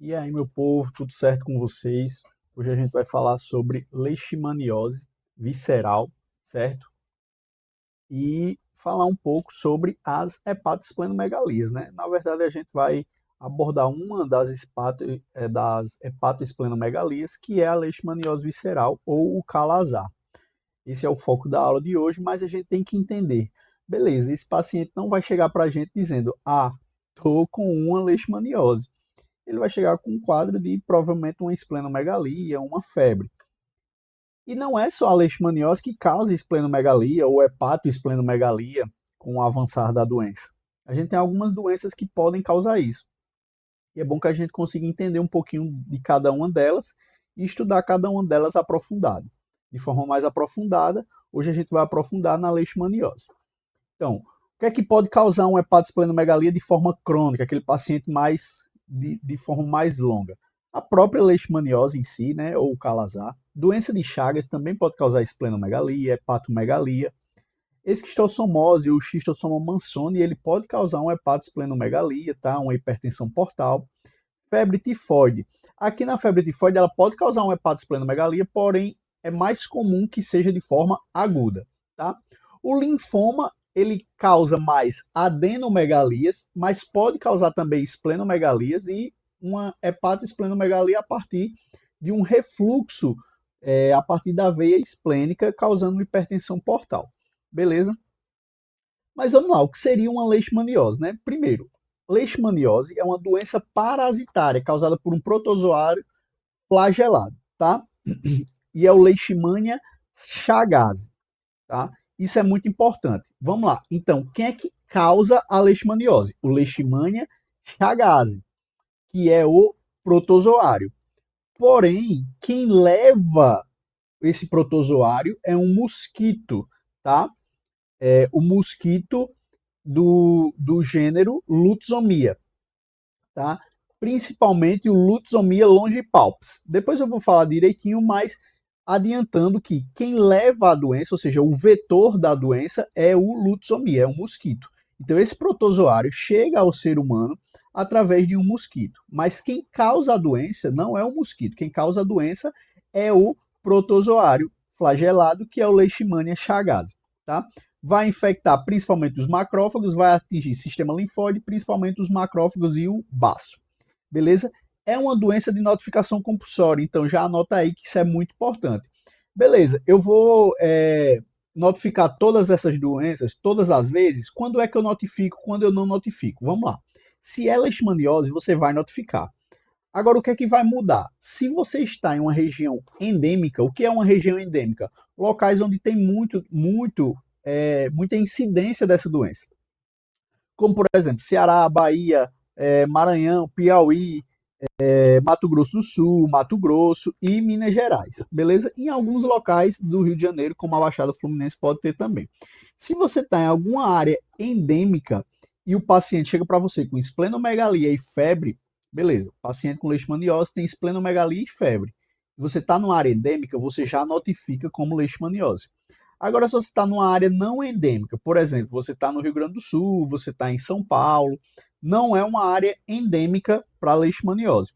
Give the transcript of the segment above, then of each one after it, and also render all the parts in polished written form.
E aí, meu povo, tudo certo com vocês? Hoje a gente vai falar sobre leishmaniose visceral, certo? E falar um pouco sobre as hepatosplenomegalías, né? Na verdade, a gente vai abordar uma das hepatosplenomegalías, que é a leishmaniose visceral ou o calazar. Esse é o foco da aula de hoje, mas a gente tem que entender. Beleza, esse paciente não vai chegar para a gente dizendo, tô com uma leishmaniose. Ele vai chegar com um quadro de provavelmente uma esplenomegalia, uma febre. E não é só a leishmaniose que causa esplenomegalia ou hepatoesplenomegalia com o avançar da doença. A gente tem algumas doenças que podem causar isso. E é bom que a gente consiga entender um pouquinho de cada uma delas e estudar cada uma delas aprofundado. De forma mais aprofundada, hoje a gente vai aprofundar na leishmaniose. Então, o que é que pode causar uma hepatosplenomegalia de forma crônica, aquele paciente de forma mais longa? A própria leishmaniose em si, né, ou o calazar. Doença de Chagas também pode causar esplenomegalia, hepatomegalia. Esquistossomose, o xistossoma mansoni, ele pode causar uma hepatosplenomegalia, tá? Uma hipertensão portal. Febre tifoide. Aqui na febre tifoide, ela pode causar uma hepatosplenomegalia, porém é mais comum que seja de forma aguda, tá? O linfoma, ele causa mais adenomegalias, mas pode causar também esplenomegalias e uma hepatoesplenomegalia a partir de um refluxo a partir da veia esplênica, causando hipertensão portal. Beleza? Mas vamos lá, o que seria uma leishmaniose, né? Primeiro, leishmaniose é uma doença parasitária causada por um protozoário flagelado, tá? E é o Leishmania chagas, tá? Isso é muito importante. Vamos lá. Então, quem é que causa a leishmaniose? O Leishmania chagas, que é o protozoário. Porém, quem leva esse protozoário é um mosquito, tá? É o mosquito do gênero Lutzomia, tá? Principalmente o Lutzomia longipalpis. Depois eu vou falar direitinho, mas adiantando que quem leva a doença, ou seja, o vetor da doença é o Lutzomia, é um mosquito. Então esse protozoário chega ao ser humano através de um mosquito, mas quem causa a doença não é o mosquito, quem causa a doença é o protozoário flagelado, que é o Leishmania chagas, tá? Vai infectar principalmente os macrófagos, vai atingir sistema linfóide, principalmente os macrófagos e o baço. Beleza? É uma doença de notificação compulsória, então já anota aí que isso é muito importante. Beleza, eu vou notificar todas essas doenças todas as vezes. Quando é que eu notifico, quando eu não notifico? Vamos lá. Se é leishmaniose, você vai notificar. Agora, o que é que vai mudar? Se você está em uma região endêmica, o que é uma região endêmica? Locais onde tem muita incidência dessa doença. Como, por exemplo, Ceará, Bahia, Maranhão, Piauí, Mato Grosso do Sul, Mato Grosso e Minas Gerais, beleza? Em alguns locais do Rio de Janeiro, como a Baixada Fluminense, pode ter também. Se você está em alguma área endêmica e o paciente chega para você com esplenomegalia e febre, beleza, o paciente com leishmaniose tem esplenomegalia e febre. Você está numa área endêmica, você já notifica como leishmaniose. Agora, se você está numa área não endêmica, por exemplo, você está no Rio Grande do Sul, você está em São Paulo, não é uma área endêmica para leishmaniose.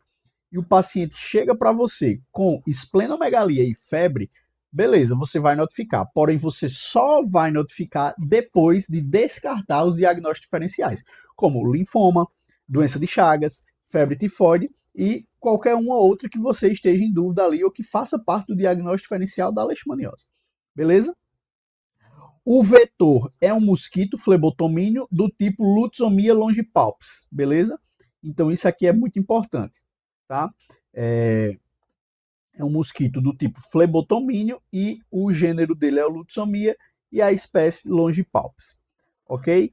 E o paciente chega para você com esplenomegalia e febre, beleza, você vai notificar. Porém, você só vai notificar depois de descartar os diagnósticos diferenciais, como linfoma, doença de Chagas, febre tifoide e qualquer uma outra que você esteja em dúvida ali ou que faça parte do diagnóstico diferencial da leishmaniose. Beleza? O vetor é um mosquito flebotomínio do tipo Lutzomia longipalpis, beleza? Então isso aqui é muito importante, tá? É um mosquito do tipo flebotomínio e o gênero dele é o Lutzomia e a espécie longipalpis, ok?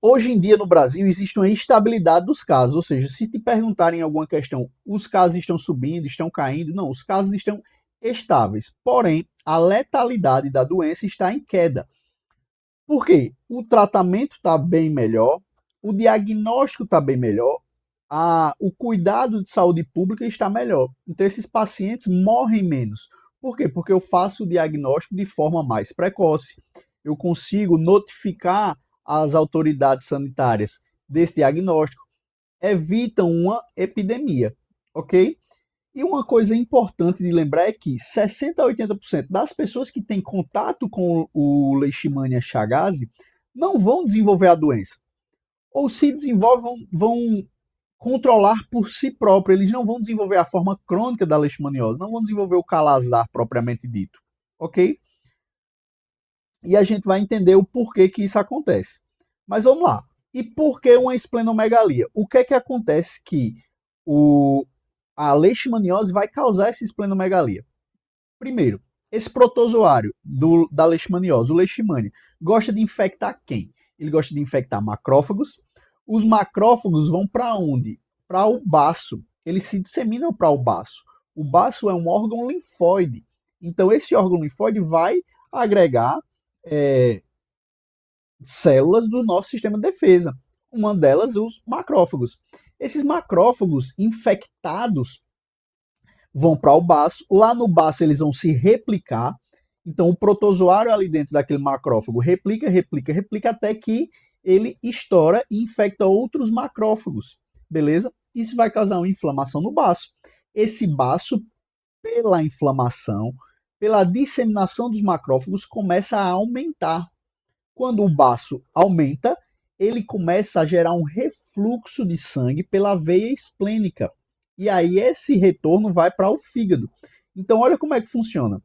Hoje em dia no Brasil existe uma instabilidade dos casos, ou seja, se te perguntarem alguma questão, os casos estão subindo, estão caindo? Não, os casos estão estáveis. Porém, a letalidade da doença está em queda. Por quê? O tratamento está bem melhor, o diagnóstico está bem melhor, o cuidado de saúde pública está melhor. Então, esses pacientes morrem menos. Por quê? Porque eu faço o diagnóstico de forma mais precoce, eu consigo notificar as autoridades sanitárias desse diagnóstico. evitam uma epidemia, ok? E uma coisa importante de lembrar é que 60 a 80% das pessoas que têm contato com o Leishmania Chagas não vão desenvolver a doença. Ou se desenvolvem, vão controlar por si próprio. Eles não vão desenvolver a forma crônica da leishmaniose, não vão desenvolver o calazar propriamente dito, ok? E a gente vai entender o porquê que isso acontece. Mas vamos lá. E por que uma esplenomegalia? O que é que acontece que a leishmaniose vai causar essa esplenomegalia? Primeiro, esse protozoário da leishmaniose, o leishmania, gosta de infectar quem? Ele gosta de infectar macrófagos. Os macrófagos vão para onde? Para o baço. Eles se disseminam para o baço. O baço é um órgão linfóide. Então, esse órgão linfóide vai agregar células do nosso sistema de defesa. Uma delas, os macrófagos. Esses macrófagos infectados vão para o baço. Lá no baço eles vão se replicar. Então o protozoário ali dentro daquele macrófago replica, replica, replica até que ele estoura e infecta outros macrófagos. Beleza? Isso vai causar uma inflamação no baço. Esse baço, pela inflamação, pela disseminação dos macrófagos, começa a aumentar. Quando o baço aumenta, ele começa a gerar um refluxo de sangue pela veia esplênica. E aí esse retorno vai para o fígado. Então olha como é que funciona.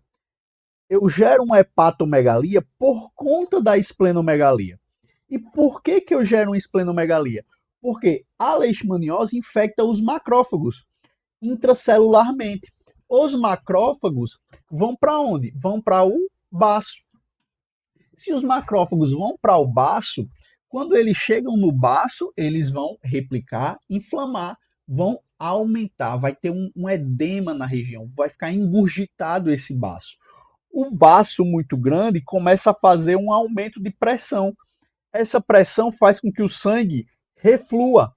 Eu gero uma hepatomegalia por conta da esplenomegalia. E por que eu gero uma esplenomegalia? Porque a leishmaniose infecta os macrófagos intracelularmente. Os macrófagos vão para onde? Vão para o baço. Se os macrófagos vão para o baço, quando eles chegam no baço, eles vão replicar, inflamar, vão aumentar, vai ter um edema na região, vai ficar engurgitado esse baço. O baço muito grande começa a fazer um aumento de pressão. Essa pressão faz com que o sangue reflua.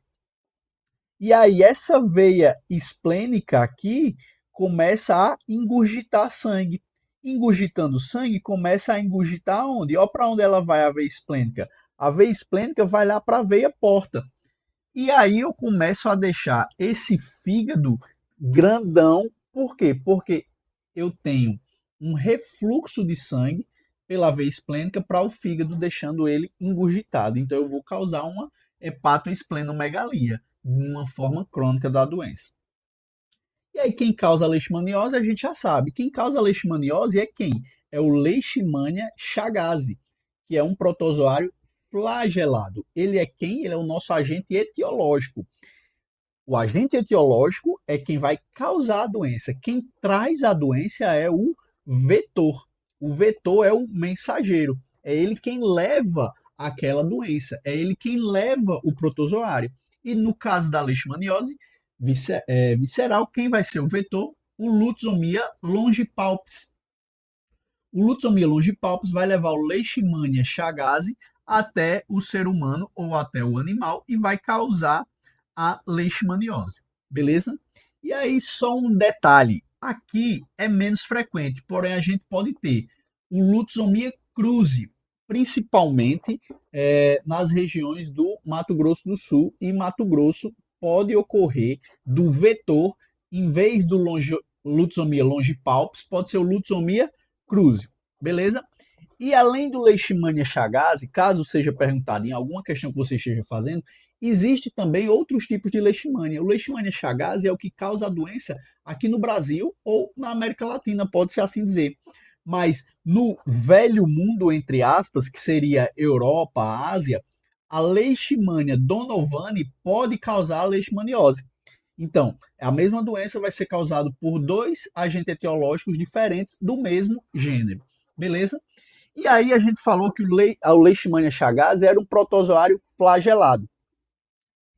E aí essa veia esplênica aqui começa a engurgitar sangue. Engurgitando sangue, começa a engurgitar onde? Olha para onde ela vai, a veia esplênica. A veia esplênica vai lá para a veia porta. E aí eu começo a deixar esse fígado grandão. Por quê? Porque eu tenho um refluxo de sangue pela veia esplênica para o fígado, deixando ele engurgitado. Então eu vou causar uma hepatoesplenomegalia, uma forma crônica da doença. E aí quem causa a leishmaniose a gente já sabe. Quem causa a leishmaniose é quem? É o Leishmania chagas, que é um protozoário flagelado. Ele é quem? Ele é o nosso agente etiológico. O agente etiológico é quem vai causar a doença. Quem traz a doença é o vetor. O vetor é o mensageiro. É ele quem leva aquela doença. É ele quem leva o protozoário. E no caso da leishmaniose visceral, quem vai ser o vetor? O Lutzomia longipalpis. O Lutzomia longipalpis vai levar o Leishmania chagas até o ser humano ou até o animal e vai causar a leishmaniose, beleza? E aí só um detalhe, aqui é menos frequente, porém a gente pode ter o Lutzomia cruzi, principalmente nas regiões do Mato Grosso do Sul e Mato Grosso pode ocorrer do vetor, em vez do Lutzomia longipalpis, pode ser o Lutzomia cruzi, beleza? E além do Leishmania chagas, caso seja perguntado em alguma questão que você esteja fazendo, existe também outros tipos de Leishmania. O Leishmania chagas é o que causa a doença aqui no Brasil ou na América Latina, pode-se assim dizer. Mas no velho mundo, entre aspas, que seria Europa, Ásia, a Leishmania donovani pode causar a leishmaniose. Então, a mesma doença vai ser causada por dois agentes etiológicos diferentes do mesmo gênero. Beleza? E aí a gente falou que o Leishmania chagas era um protozoário flagelado.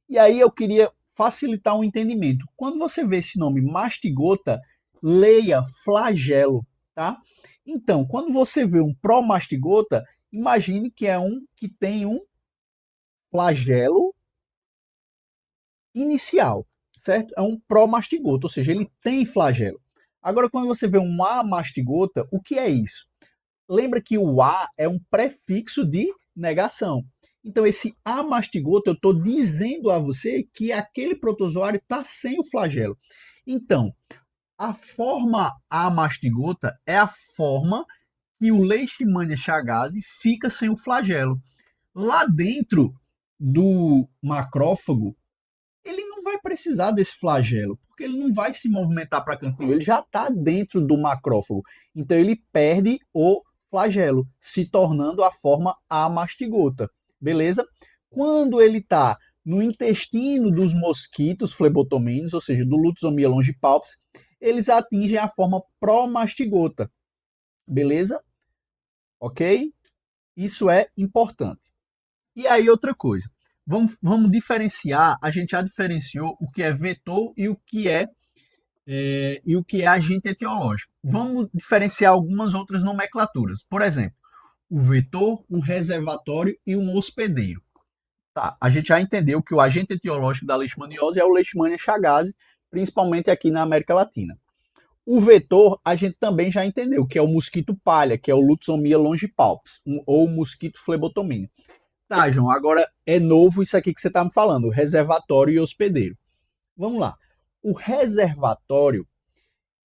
E aí eu queria facilitar um entendimento. Quando você vê esse nome mastigota, leia flagelo, tá? Então, quando você vê um promastigota, imagine que é um que tem um flagelo inicial, certo? É um promastigota, ou seja, ele tem flagelo. Agora, quando você vê um amastigota, o que é isso? Lembra que o A é um prefixo de negação. Então, esse amastigota, eu estou dizendo a você que aquele protozoário está sem o flagelo. Então, a forma amastigota é a forma que o Leishmania chagas fica sem o flagelo. Lá dentro do macrófago, ele não vai precisar desse flagelo, porque ele não vai se movimentar para canto nenhum, ele já está dentro do macrófago. Então ele perde o flagelo, se tornando a forma amastigota, beleza? Quando ele está no intestino dos mosquitos flebotominos, ou seja, do Lutzomia longipalpis, eles atingem a forma promastigota, beleza? Ok? Isso é importante. E aí outra coisa, vamos diferenciar, a gente já diferenciou o que é vetor e o que é agente etiológico. Vamos diferenciar algumas outras nomenclaturas. Por exemplo, o vetor, um reservatório e um hospedeiro. Tá, a gente já entendeu que o agente etiológico da leishmaniose é o Leishmania chagas, principalmente aqui na América Latina. O vetor, a gente também já entendeu, que é o mosquito palha, que é o Lutzomia longipalpis, ou mosquito flebotomínio. Tá, João, agora é novo isso aqui que você está me falando, reservatório e hospedeiro. Vamos lá. O reservatório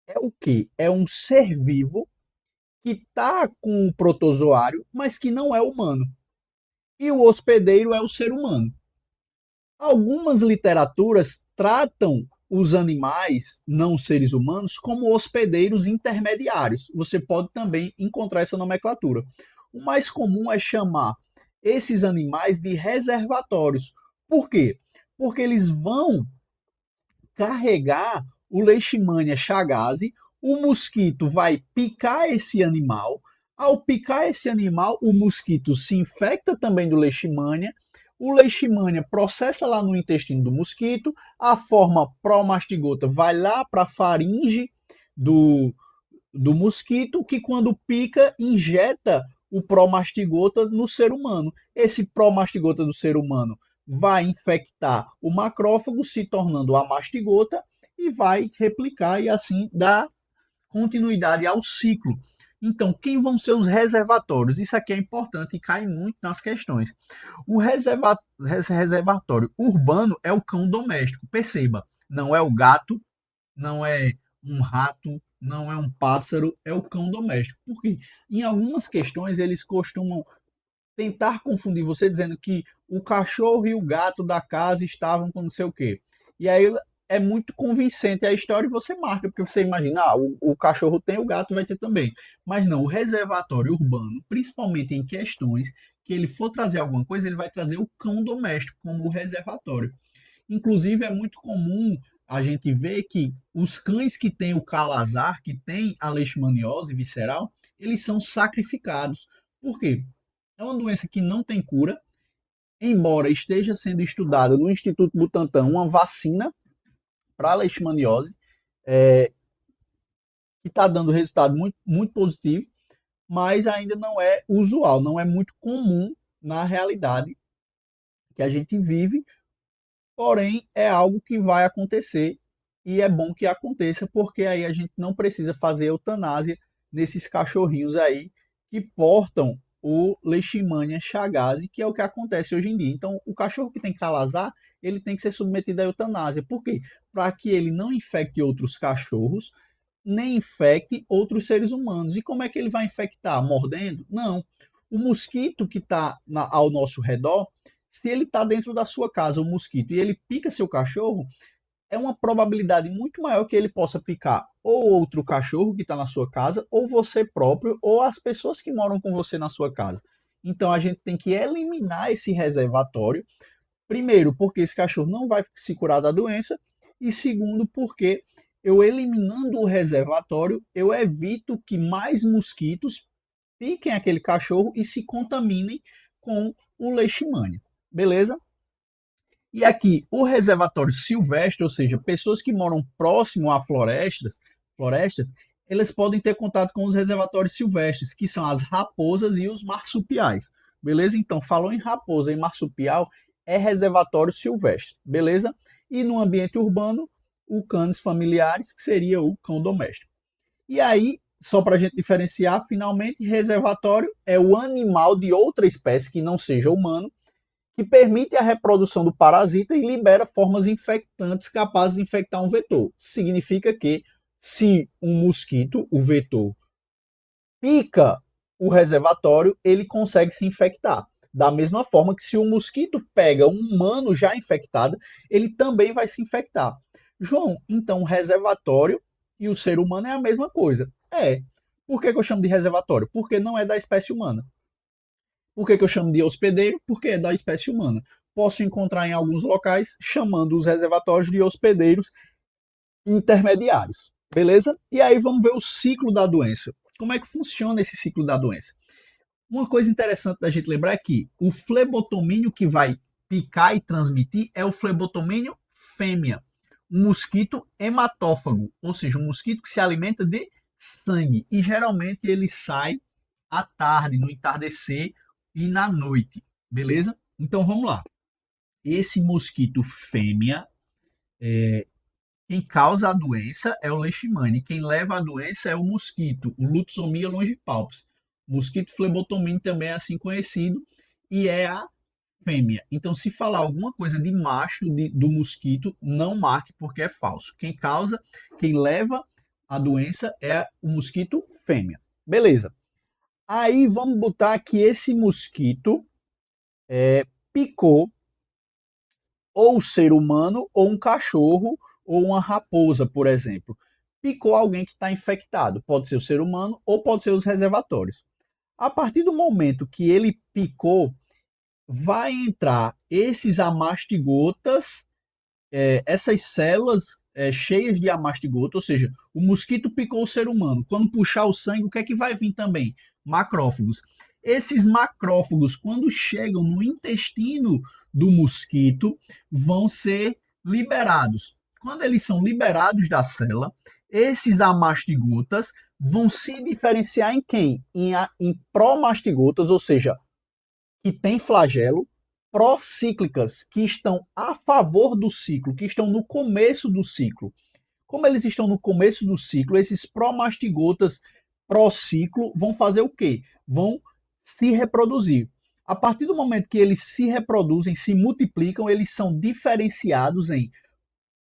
é o quê? É um ser vivo que está com o protozoário, mas que não é humano. E o hospedeiro é o ser humano. Algumas literaturas tratam os animais não seres humanos como hospedeiros intermediários. Você pode também encontrar essa nomenclatura. O mais comum é chamar esses animais de reservatórios. Por quê? Porque eles vão carregar o Leishmania chagas, o mosquito vai picar esse animal. Ao picar esse animal, o mosquito se infecta também do Leishmania. O Leishmania processa lá no intestino do mosquito, a forma promastigota vai lá para a faringe do mosquito, que quando pica, injeta o promastigota no ser humano. Esse promastigota do ser humano vai infectar o macrófago, se tornando a mastigota, e vai replicar e assim dar continuidade ao ciclo. Então, quem vão ser os reservatórios? Isso aqui é importante e cai muito nas questões. O reservatório urbano é o cão doméstico. Perceba, não é o gato, não é um rato, não é um pássaro, é o cão doméstico. Porque em algumas questões eles costumam tentar confundir você dizendo que o cachorro e o gato da casa estavam com não sei o quê. E aí é muito convincente a história e você marca, porque você imagina, o cachorro tem, o gato vai ter também. Mas não, o reservatório urbano, principalmente em questões que ele for trazer alguma coisa, ele vai trazer o cão doméstico como o reservatório. Inclusive, é muito comum a gente ver que os cães que têm o calazar, que têm a leishmaniose visceral, eles são sacrificados. Por quê? É uma doença que não tem cura, embora esteja sendo estudada no Instituto Butantan uma vacina para a leishmaniose, que está dando resultado muito, muito positivo, mas ainda não é usual, não é muito comum na realidade que a gente vive, porém é algo que vai acontecer e é bom que aconteça, porque aí a gente não precisa fazer eutanásia nesses cachorrinhos aí que portam o Leishmania chagas, que é o que acontece hoje em dia. Então, o cachorro que tem calazar, ele tem que ser submetido à eutanásia. Por quê? Para que ele não infecte outros cachorros, nem infecte outros seres humanos. E como é que ele vai infectar? Mordendo? Não. O mosquito que está ao nosso redor, se ele está dentro da sua casa, o mosquito, e ele pica seu cachorro, é uma probabilidade muito maior que ele possa picar ou outro cachorro que está na sua casa, ou você próprio, ou as pessoas que moram com você na sua casa. Então a gente tem que eliminar esse reservatório. Primeiro, porque esse cachorro não vai se curar da doença, e segundo, porque eu eliminando o reservatório, eu evito que mais mosquitos piquem aquele cachorro e se contaminem com o leishmania. Beleza? E aqui, o reservatório silvestre, ou seja, pessoas que moram próximo a florestas, elas podem ter contato com os reservatórios silvestres, que são as raposas e os marsupiais. Beleza? Então, falou em raposa e marsupial, é reservatório silvestre. Beleza? E no ambiente urbano, o canis familiares, que seria o cão doméstico. E aí, só para a gente diferenciar, finalmente, reservatório é o animal de outra espécie que não seja humano, que permite a reprodução do parasita e libera formas infectantes capazes de infectar um vetor. Significa que se um mosquito, o vetor, pica o reservatório, ele consegue se infectar. Da mesma forma que se o mosquito pega um humano já infectado, ele também vai se infectar. João, então o reservatório e o ser humano é a mesma coisa. É. Por que eu chamo de reservatório? Porque não é da espécie humana. Por que eu chamo de hospedeiro? Porque é da espécie humana. Posso encontrar em alguns locais chamando os reservatórios de hospedeiros intermediários. Beleza? E aí vamos ver o ciclo da doença. Como é que funciona esse ciclo da doença? Uma coisa interessante da gente lembrar é que o flebotomínio que vai picar e transmitir é o flebotomínio fêmea, um mosquito hematófago, ou seja, um mosquito que se alimenta de sangue. E geralmente ele sai à tarde, no entardecer e na noite, beleza? Então vamos lá. Esse mosquito fêmea, quem causa a doença é o leishmania. Quem leva a doença é o mosquito, o Lutzomia longipalpis. O mosquito flebotomínio também é assim conhecido e é a fêmea. Então, se falar alguma coisa de macho do mosquito, não marque porque é falso. Quem leva a doença é o mosquito fêmea. Beleza. Aí vamos botar que esse mosquito picou ou o ser humano, ou um cachorro, ou uma raposa, por exemplo. Picou alguém que está infectado. Pode ser o ser humano ou pode ser os reservatórios. A partir do momento que ele picou, vai entrar esses amastigotas, essas células cheias de amastigota, ou seja, o mosquito picou o ser humano. Quando puxar o sangue, o que é que vai vir também? Macrófagos. Esses macrófagos, quando chegam no intestino do mosquito, vão ser liberados. Quando eles são liberados da célula, esses amastigotas vão se diferenciar em quem? Em promastigotas, ou seja, que têm flagelo, procíclicas, que estão a favor do ciclo, que estão no começo do ciclo. Como eles estão no começo do ciclo, esses promastigotas pró-ciclo vão fazer o quê? Vão se reproduzir. A partir do momento que eles se reproduzem, se multiplicam, eles são diferenciados em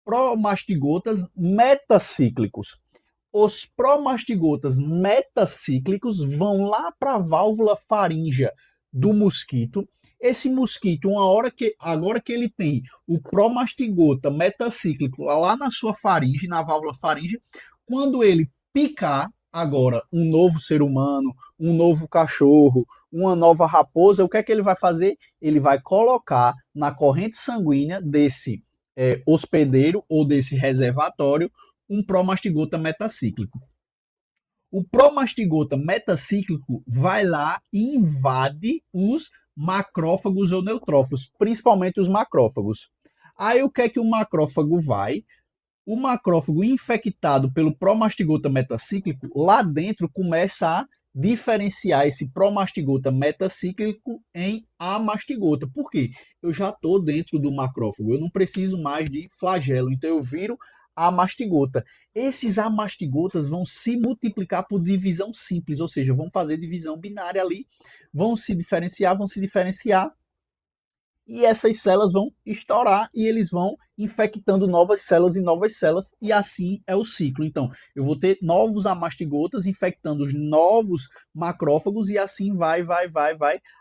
promastigotas metacíclicos. Os promastigotas metacíclicos vão lá para a válvula faríngea do mosquito. Esse mosquito, agora que ele tem o promastigota metacíclico lá na sua faringe, na válvula faríngea, quando ele picar agora um novo ser humano, um novo cachorro, uma nova raposa, o que é que ele vai fazer? Ele vai colocar na corrente sanguínea desse hospedeiro ou desse reservatório um promastigota metacíclico. O promastigota metacíclico vai lá e invade os macrófagos ou neutrófagos, principalmente os macrófagos. Aí o que é que o macrófago vai? O macrófago infectado pelo promastigota metacíclico, lá dentro começa a diferenciar esse promastigota metacíclico em amastigota. Por quê? Eu já estou dentro do macrófago, eu não preciso mais de flagelo, então eu viro amastigota. Esses amastigotas vão se multiplicar por divisão simples, ou seja, vão fazer divisão binária ali, vão se diferenciar, e essas células vão estourar e eles vão infectando novas células, e assim é o ciclo. Então, eu vou ter novos amastigotas infectando os novos macrófagos e assim vai,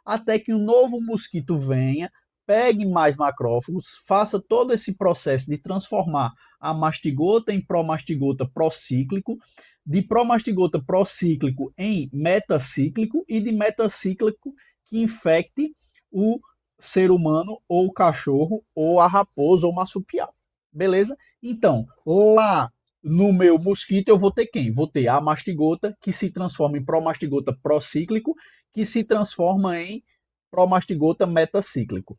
até que um novo mosquito venha, pegue mais macrófagos, faça todo esse processo de transformar a mastigota em promastigota procíclico, de promastigota procíclico em metacíclico e de metacíclico que infecte o ser humano, ou o cachorro, ou a raposa, ou o marsupial. Beleza? Então, lá no meu mosquito eu vou ter quem? Vou ter a mastigota, que se transforma em promastigota procíclico, que se transforma em promastigota metacíclico.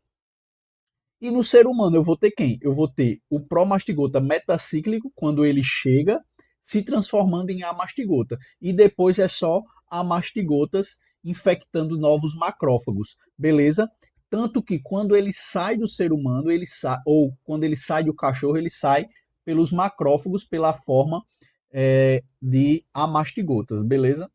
E no ser humano eu vou ter quem? Eu vou ter o promastigota metacíclico, quando ele chega, se transformando em amastigota. E depois é só amastigotas infectando novos macrófagos. Beleza? Tanto que quando ele sai do ser humano, ou quando ele sai do cachorro, ele sai pelos macrófagos, pela forma de amastigotas, beleza?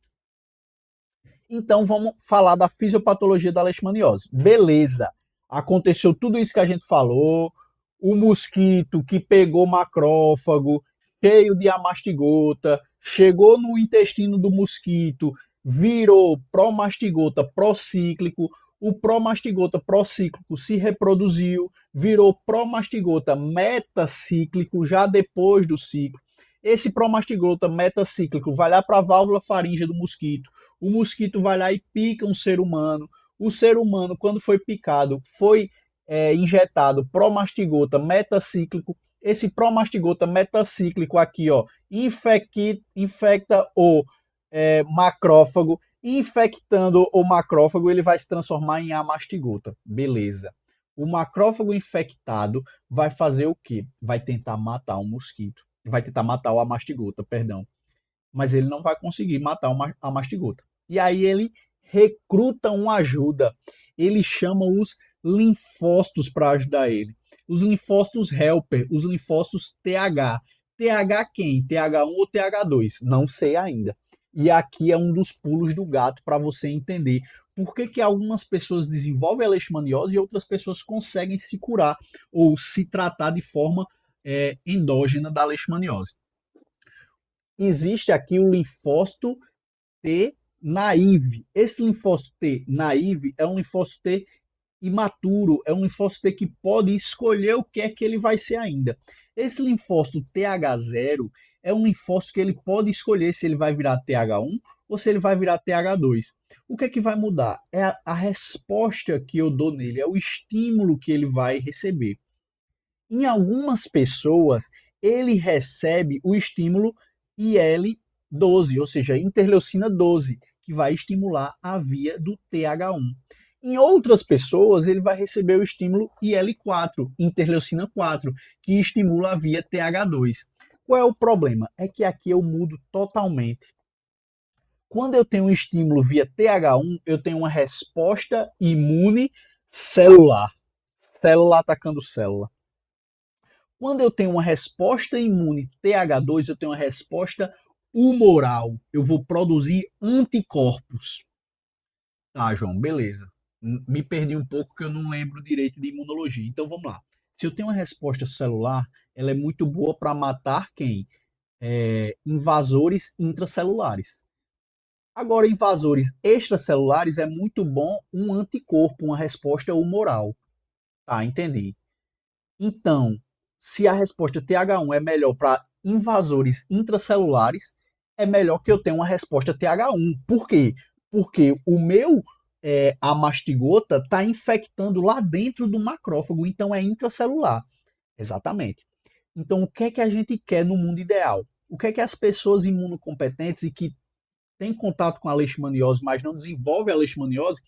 Então vamos falar da fisiopatologia da leishmaniose. Beleza. aconteceu tudo isso que a gente falou, o mosquito que pegou macrófago, cheio de amastigota, chegou no intestino do mosquito, virou promastigota procíclico, o promastigota procíclico se reproduziu, virou promastigota metacíclico já depois do ciclo. Esse promastigota metacíclico vai lá para a válvula faríngea do mosquito. O mosquito vai lá e pica um ser humano. O ser humano, quando foi picado, foi injetado promastigota metacíclico. Esse promastigota metacíclico aqui, ó, infecta o macrófago. Infectando o macrófago, ele vai se transformar em amastigota. Beleza. O macrófago infectado vai fazer o quê? Vai tentar matar o mosquito. Vai tentar matar o amastigota, perdão. Mas ele não vai conseguir matar a mastigota. E aí ele recruta uma ajuda. Ele chama os linfócitos para ajudar ele. Os linfócitos helper, os linfócitos TH. TH quem? TH1 ou TH2? Não sei ainda. E aqui é um dos pulos do gato para você entender por que algumas pessoas desenvolvem a leishmaniose e outras pessoas conseguem se curar ou se tratar de forma endógena da leishmaniose. Existe aqui o linfócito T naive. Esse linfócito T naive é um linfócito T imaturo, é um linfócito T que pode escolher o que é que ele vai ser ainda. Esse linfócito TH0 é um linfócito que ele pode escolher se ele vai virar TH1 ou se ele vai virar TH2. O que é que vai mudar? É a resposta que eu dou nele, é o estímulo que ele vai receber. Em algumas pessoas, ele recebe o estímulo IL-12, ou seja, interleucina 12, que vai estimular a via do TH1. Em outras pessoas, ele vai receber o estímulo IL-4, interleucina 4, que estimula a via TH2. Qual é o problema? É que aqui eu mudo totalmente. Quando eu tenho um estímulo via TH1, eu tenho uma resposta imune celular. Célula atacando célula. Quando eu tenho uma resposta imune TH2, eu tenho uma resposta humoral. Eu vou produzir anticorpos. Tá, João, beleza. Me perdi um pouco que eu não lembro direito de imunologia. Então vamos lá. Se eu tenho uma resposta celular, ela é muito boa para matar quem? Invasores intracelulares. Agora, invasores extracelulares é muito bom um anticorpo, uma resposta humoral. Tá, entendi. Então, se a resposta TH1 é melhor para invasores intracelulares, é melhor que eu tenha uma resposta TH1. Por quê? Porque o meu a mastigota está infectando lá dentro do macrófago, então é intracelular. Exatamente. Então, o que é que a gente quer no mundo ideal? O que é que as pessoas imunocompetentes e que têm contato com a leishmaniose, mas não desenvolvem a leishmaniose,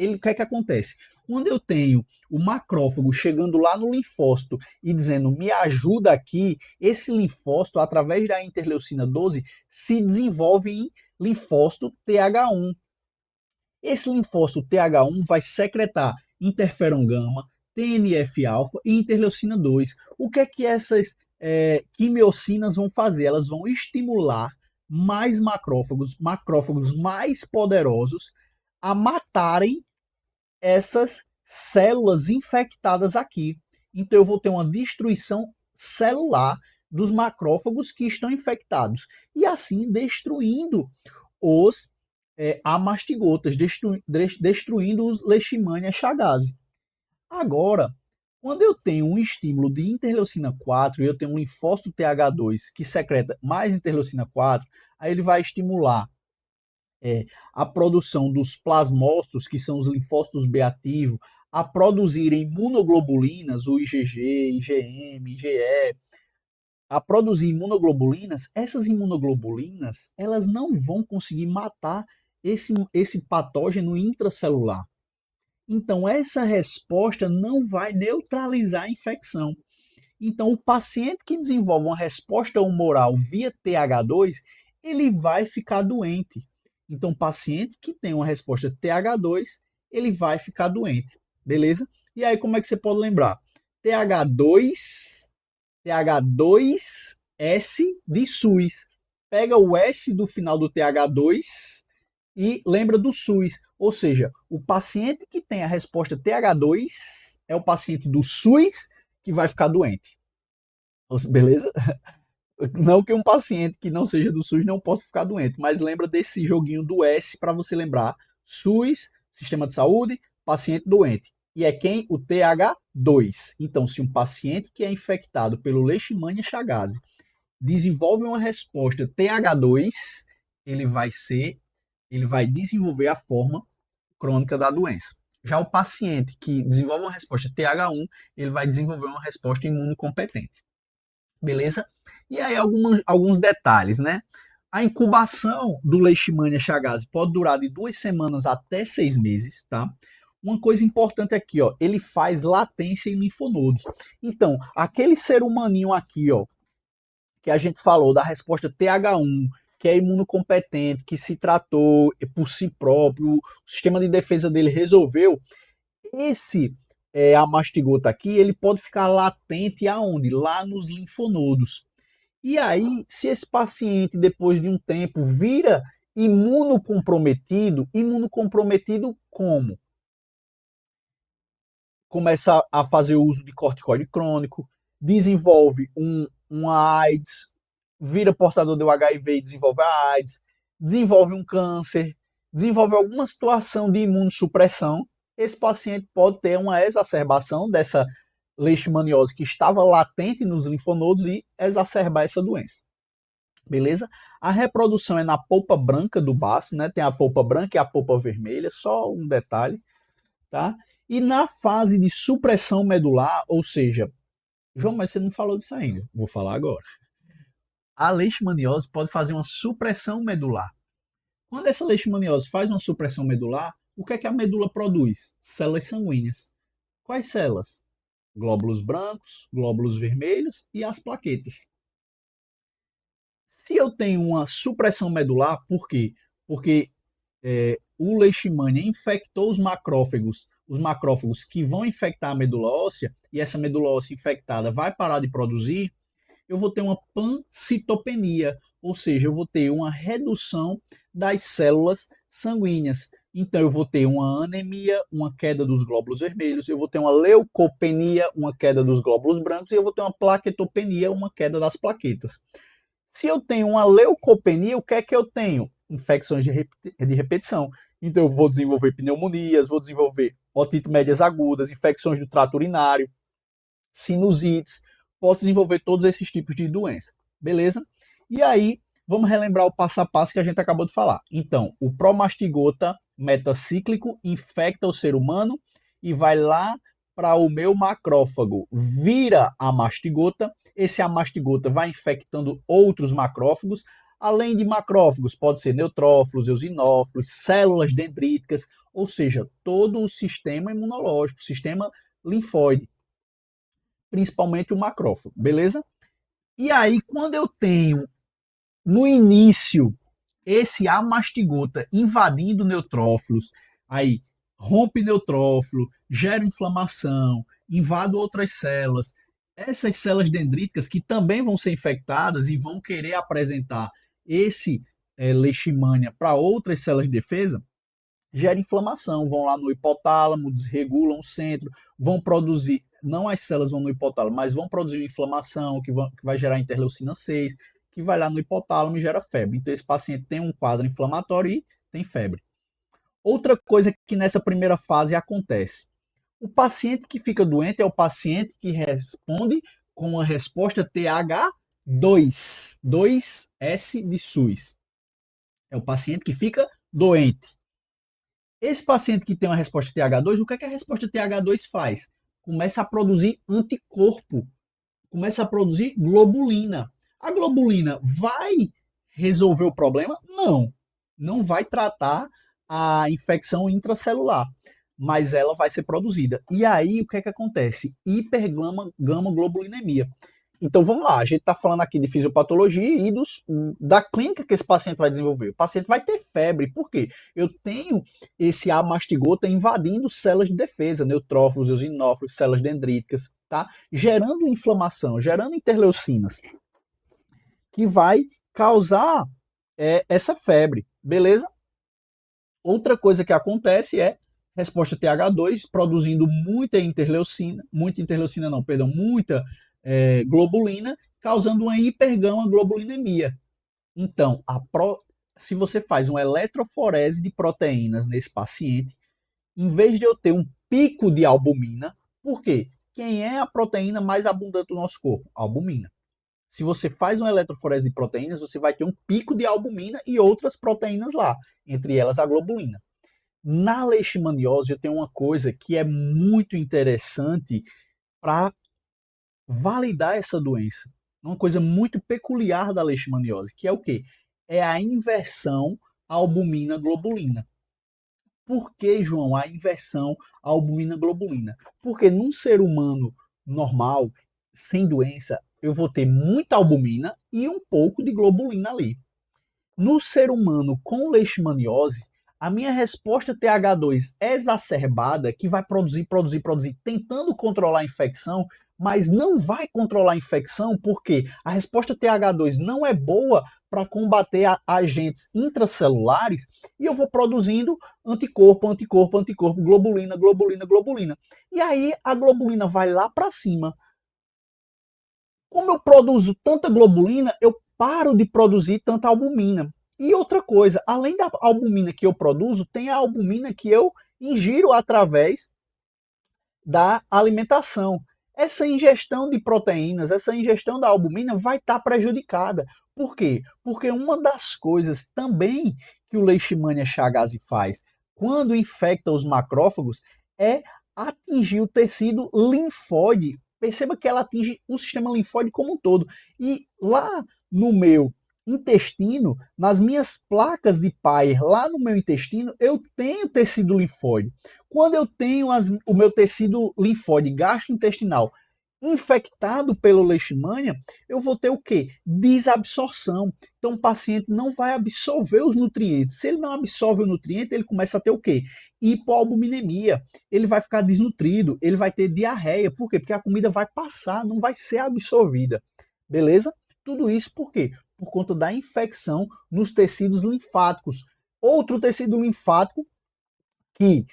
o que é que acontece? Quando eu tenho o macrófago chegando lá no linfócito e dizendo me ajuda aqui, esse linfócito, através da interleucina 12, se desenvolve em linfócito TH1. Esse linfócito TH1 vai secretar interferon gama, TNF-alfa e interleucina 2. O que é que essas quimiocinas vão fazer? Elas vão estimular mais macrófagos mais poderosos a matarem essas células infectadas aqui. Então eu vou ter uma destruição celular dos macrófagos que estão infectados e assim destruindo os amastigotas, destruindo os Leishmania chagas. Agora, quando eu tenho um estímulo de interleucina 4 e eu tenho um linfócito TH2 que secreta mais interleucina 4, aí ele vai estimular a produção dos plasmócitos, que são os linfócitos B ativos, a produzirem imunoglobulinas, o IgG, IgM, IgE, a produzir imunoglobulinas. Essas imunoglobulinas, elas não vão conseguir matar esse patógeno intracelular. Então, essa resposta não vai neutralizar a infecção. Então, o paciente que desenvolve uma resposta humoral via TH2, ele vai ficar doente. Então, o paciente que tem uma resposta TH2, ele vai ficar doente. Beleza? E aí, como é que você pode lembrar? TH2, TH2S de SUS. Pega o S do final do TH2 E lembra do SUS, ou seja, o paciente que tem a resposta TH2 é o paciente do SUS que vai ficar doente. Beleza? Não que um paciente que não seja do SUS não possa ficar doente, mas lembra desse joguinho do S para você lembrar. SUS, Sistema de Saúde, paciente doente. E é quem? O TH2. Então, se um paciente que é infectado pelo Leishmania Chagas desenvolve uma resposta TH2, ele vai desenvolver a forma crônica da doença. Já o paciente que desenvolve uma resposta TH1, ele vai desenvolver uma resposta imunocompetente. Beleza? E aí alguns detalhes, né? A incubação do Leishmania Chagas pode durar de 2 semanas até 6 meses, tá? Uma coisa importante aqui, ó, ele faz latência em linfonodos. Então, aquele ser humaninho aqui, ó, que a gente falou da resposta TH1, que é imunocompetente, que se tratou por si próprio, o sistema de defesa dele resolveu, esse amastigota aqui, ele pode ficar latente aonde? Lá nos linfonodos. E aí, se esse paciente, depois de um tempo, vira imunocomprometido como? Começa a fazer uso de corticoide crônico, desenvolve uma AIDS, vira portador do HIV e desenvolve a AIDS, desenvolve um câncer, desenvolve alguma situação de imunossupressão, esse paciente pode ter uma exacerbação dessa leishmaniose que estava latente nos linfonodos e exacerbar essa doença. Beleza? A reprodução é na polpa branca do baço, né? Tem a polpa branca e a polpa vermelha, só um detalhe, tá? E na fase de supressão medular, ou seja, João, mas você não falou disso ainda. Vou falar agora. A leishmaniose pode fazer uma supressão medular. Quando essa leishmaniose faz uma supressão medular, o que é que a medula produz? Células sanguíneas. Quais células? Glóbulos brancos, glóbulos vermelhos e as plaquetas. Se eu tenho uma supressão medular, por quê? Porque o leishmania infectou os macrófagos que vão infectar a medula óssea, e essa medula óssea infectada vai parar de produzir, eu vou ter uma pancitopenia, ou seja, eu vou ter uma redução das células sanguíneas. Então, eu vou ter uma anemia, uma queda dos glóbulos vermelhos, eu vou ter uma leucopenia, uma queda dos glóbulos brancos, e eu vou ter uma plaquetopenia, uma queda das plaquetas. Se eu tenho uma leucopenia, o que é que eu tenho? Infecções de repetição. Então, eu vou desenvolver pneumonias, vou desenvolver otite médias agudas, infecções do trato urinário, sinusites, posso desenvolver todos esses tipos de doença. Beleza? E aí, vamos relembrar o passo a passo que a gente acabou de falar. Então, o promastigota metacíclico infecta o ser humano e vai lá para o meu macrófago, vira a mastigota, esse amastigota vai infectando outros macrófagos, além de macrófagos, pode ser neutrófilos, eosinófilos, células dendríticas, ou seja, todo o sistema imunológico, sistema linfóide, principalmente o macrófago, beleza? E aí, quando eu tenho no início esse amastigota invadindo neutrófilos, aí rompe neutrófilo, gera inflamação, invade outras células. Essas células dendríticas que também vão ser infectadas e vão querer apresentar esse leishmania para outras células de defesa, gera inflamação, vão lá no hipotálamo, desregulam o centro, vão produzir, não as células vão no hipotálamo, mas vão produzir uma inflamação que vai gerar interleucina 6, que vai lá no hipotálamo e gera febre. Então esse paciente tem um quadro inflamatório e tem febre. Outra coisa que nessa primeira fase acontece, o paciente que fica doente é o paciente que responde com a resposta TH2, 2S de SUS. É o paciente que fica doente. Esse paciente que tem uma resposta TH2, o que é que a resposta TH2 faz? Começa a produzir anticorpo, começa a produzir globulina. A globulina vai resolver o problema? Não. Não vai tratar a infecção intracelular, mas ela vai ser produzida. E aí, o que é que acontece? Hipergamma-globulinemia. Então, vamos lá. A gente está falando aqui de fisiopatologia e da clínica que esse paciente vai desenvolver. O paciente vai ter febre. Por quê? Eu tenho esse amastigota invadindo células de defesa, neutrófilos, eosinófilos, células dendríticas, tá? Gerando inflamação, gerando interleucinas, que vai causar essa febre, beleza? Outra coisa que acontece é resposta TH2 produzindo muita interleucina não, perdão, muita globulina, causando uma hipergama globulinemia. Então, se você faz uma eletroforese de proteínas nesse paciente, em vez de eu ter um pico de albumina, por quê? Quem é a proteína mais abundante do nosso corpo? Albumina. Se você faz uma eletroforese de proteínas, você vai ter um pico de albumina e outras proteínas lá, entre elas a globulina. Na leishmaniose, eu tenho uma coisa que é muito interessante para validar essa doença. Uma coisa muito peculiar da leishmaniose, que é o quê? É a inversão albumina-globulina. Por que, João, a inversão albumina-globulina? Porque num ser humano normal, sem doença, eu vou ter muita albumina e um pouco de globulina ali. No ser humano com leishmaniose, a minha resposta TH2 exacerbada, que vai produzir, tentando controlar a infecção, mas não vai controlar a infecção porque a resposta TH2 não é boa para combater agentes intracelulares e eu vou produzindo anticorpo, globulina, globulina. E aí a globulina vai lá para cima. Como eu produzo tanta globulina, eu paro de produzir tanta albumina. E outra coisa, além da albumina que eu produzo, tem a albumina que eu ingiro através da alimentação. Essa ingestão de proteínas, essa ingestão da albumina vai estar prejudicada. Por quê? Porque uma das coisas também que o Leishmania Chagas faz quando infecta os macrófagos é atingir o tecido linfóide. Perceba que ela atinge o sistema linfóide como um todo. E lá no meu intestino, nas minhas placas de Peyer, lá no meu intestino, eu tenho tecido linfóide. Quando eu tenho o meu tecido linfóide gastrointestinal infectado pelo Leishmania, eu vou ter o quê? Desabsorção. Então o paciente não vai absorver os nutrientes. Se ele não absorve o nutriente, ele começa a ter o quê? Hipoalbuminemia. Ele vai ficar desnutrido, ele vai ter diarreia. Por quê? Porque a comida vai passar, não vai ser absorvida. Beleza? Tudo isso por quê? Por conta da infecção nos tecidos linfáticos. Outro tecido linfático que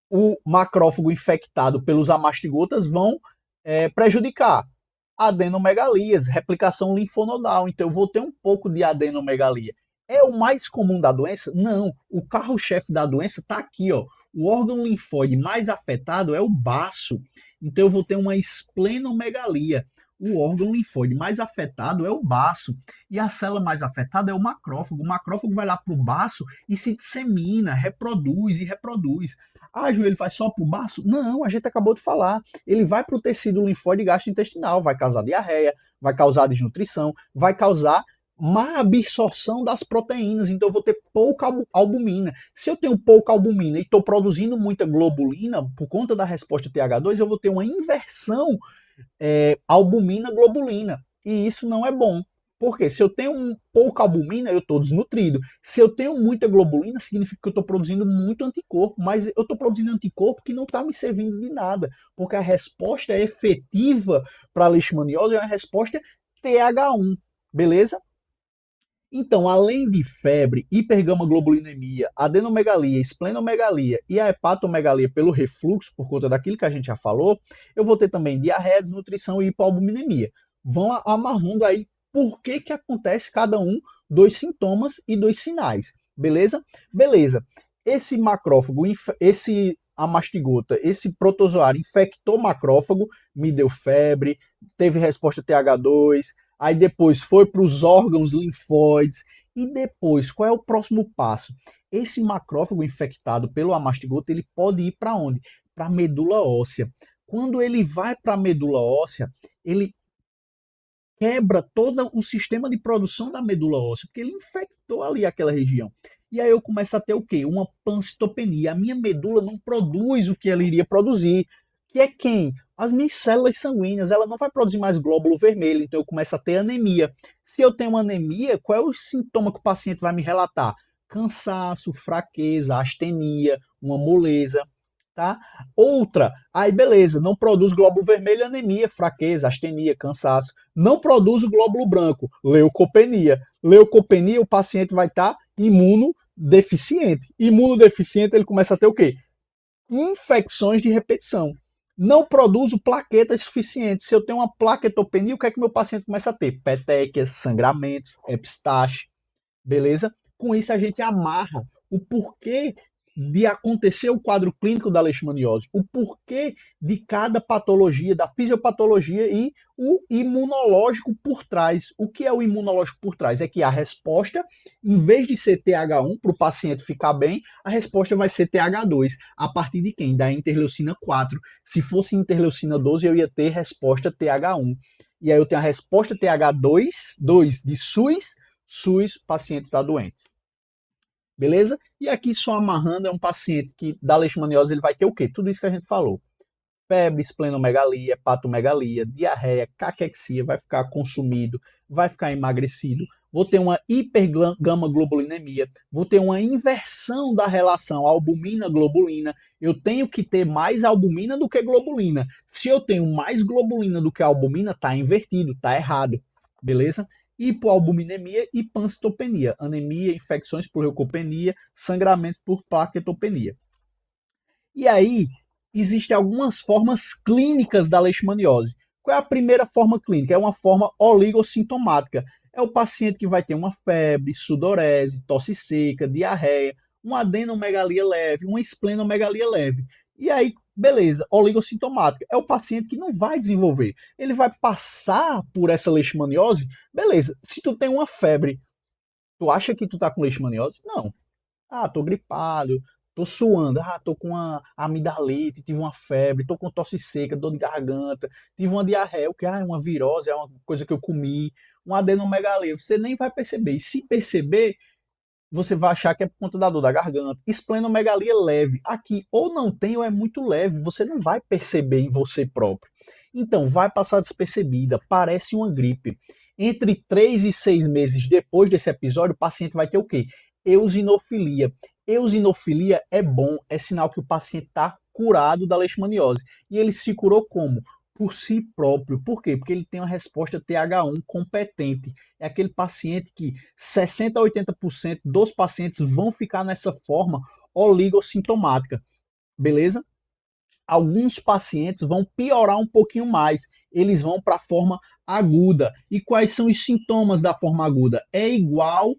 o macrófago infectado pelos amastigotas vão prejudicar. Adenomegalias, replicação linfonodal. Então eu vou ter um pouco de adenomegalia. É o mais comum da doença? Não. O carro-chefe da doença está aqui, ó. O órgão linfóide mais afetado é o baço. Então eu vou ter uma esplenomegalia. O órgão linfóide mais afetado é o baço. E a célula mais afetada é o macrófago. O macrófago vai lá para o baço e se dissemina, reproduz e reproduz. Ah, Ju, ele vai só para o baço? Não, a gente acabou de falar. Ele vai para o tecido linfóide gastrointestinal, vai causar diarreia, vai causar desnutrição, vai causar má absorção das proteínas, então eu vou ter pouca albumina. Se eu tenho pouca albumina e estou produzindo muita globulina, por conta da resposta TH2, eu vou ter uma inversão albumina-globulina, e isso não é bom. Porque se eu tenho pouca albumina, eu estou desnutrido. Se eu tenho muita globulina, significa que eu estou produzindo muito anticorpo, mas eu estou produzindo anticorpo que não está me servindo de nada, porque a resposta efetiva para a leishmaniose é uma resposta TH1, beleza? Então, além de febre, hipergamaglobulinemia, adenomegalia, esplenomegalia e a hepatomegalia pelo refluxo, por conta daquilo que a gente já falou, eu vou ter também diarreia, desnutrição e hipoalbuminemia. Vão amarrando aí por que acontece cada um dos sintomas e dos sinais, beleza? Beleza. Esse macrófago, esse amastigota, esse protozoário infectou macrófago, me deu febre, teve resposta TH2, aí depois foi para os órgãos linfóides, e depois, qual é o próximo passo? Esse macrófago infectado pelo amastigota, ele pode ir para onde? Para a medula óssea. Quando ele vai para a medula óssea, ele quebra todo o sistema de produção da medula óssea, porque ele infectou ali aquela região. E aí eu começo a ter o quê? Uma pancitopenia. A minha medula não produz o que ela iria produzir. Que é quem? As minhas células sanguíneas. Ela não vai produzir mais glóbulo vermelho, então eu começo a ter anemia. Se eu tenho anemia, qual é o sintoma que o paciente vai me relatar? Cansaço, fraqueza, astenia, uma moleza. Tá? Outra, aí beleza, não produz glóbulo vermelho, anemia, fraqueza, astenia, cansaço. Não produz o glóbulo branco, leucopenia. Leucopenia, o paciente vai estar imunodeficiente. Imunodeficiente, ele começa a ter o quê? Infecções de repetição. Não produzo plaquetas suficientes. Se eu tenho uma plaquetopenia, o que é que meu paciente começa a ter? Petequias, sangramentos, epistaxe, beleza? Com isso a gente amarra o porquê de acontecer o quadro clínico da leishmaniose, o porquê de cada patologia, da fisiopatologia e o imunológico por trás. O que é o imunológico por trás? É que a resposta, em vez de ser TH1 para o paciente ficar bem, a resposta vai ser TH2. A partir de quem? Da interleucina 4. Se fosse interleucina 12, eu ia ter resposta TH1. E aí eu tenho a resposta TH2, 2 de SUS, o paciente está doente. Beleza? E aqui só amarrando, é um paciente que da leishmaniose ele vai ter o quê? Tudo isso que a gente falou. Febre, esplenomegalia, hepatomegalia, diarreia, caquexia, vai ficar consumido, vai ficar emagrecido. Vou ter uma hipergamaglobulinemia, vou ter uma inversão da relação albumina-globulina. Eu tenho que ter mais albumina do que globulina. Se eu tenho mais globulina do que albumina, tá invertido, tá errado. Beleza? Hipoalbuminemia e pancitopenia, anemia, infecções por leucopenia, sangramentos por plaquetopenia. E aí, existem algumas formas clínicas da leishmaniose. Qual é a primeira forma clínica? É uma forma oligossintomática. É o paciente que vai ter uma febre, sudorese, tosse seca, diarreia, uma adenomegalia leve, uma esplenomegalia leve. E aí, beleza, oligossintomática. É o paciente que não vai desenvolver. Ele vai passar por essa leishmaniose. Beleza, se tu tem uma febre, tu acha que tu tá com leishmaniose? Não. Ah, tô gripado, tô suando, tô com uma amidalite, tive uma febre, tô com tosse seca, dor de garganta, tive uma diarreia, o que é uma virose, é uma coisa que eu comi, uma adenomegalia. Você nem vai perceber. E se perceber, você vai achar que é por conta da dor da garganta. Esplenomegalia leve. Aqui, ou não tem ou é muito leve. Você não vai perceber em você próprio. Então, vai passar despercebida. Parece uma gripe. Entre 3 e 6 meses depois desse episódio, o paciente vai ter o quê? Eosinofilia. Eosinofilia é bom, é sinal que o paciente está curado da leishmaniose. E ele se curou como? Por si próprio. Por quê? Porque ele tem uma resposta TH1 competente. É aquele paciente que 60 a 80% dos pacientes vão ficar nessa forma oligossintomática. Beleza? Alguns pacientes vão piorar um pouquinho mais. Eles vão para a forma aguda. E quais são os sintomas da forma aguda? É igual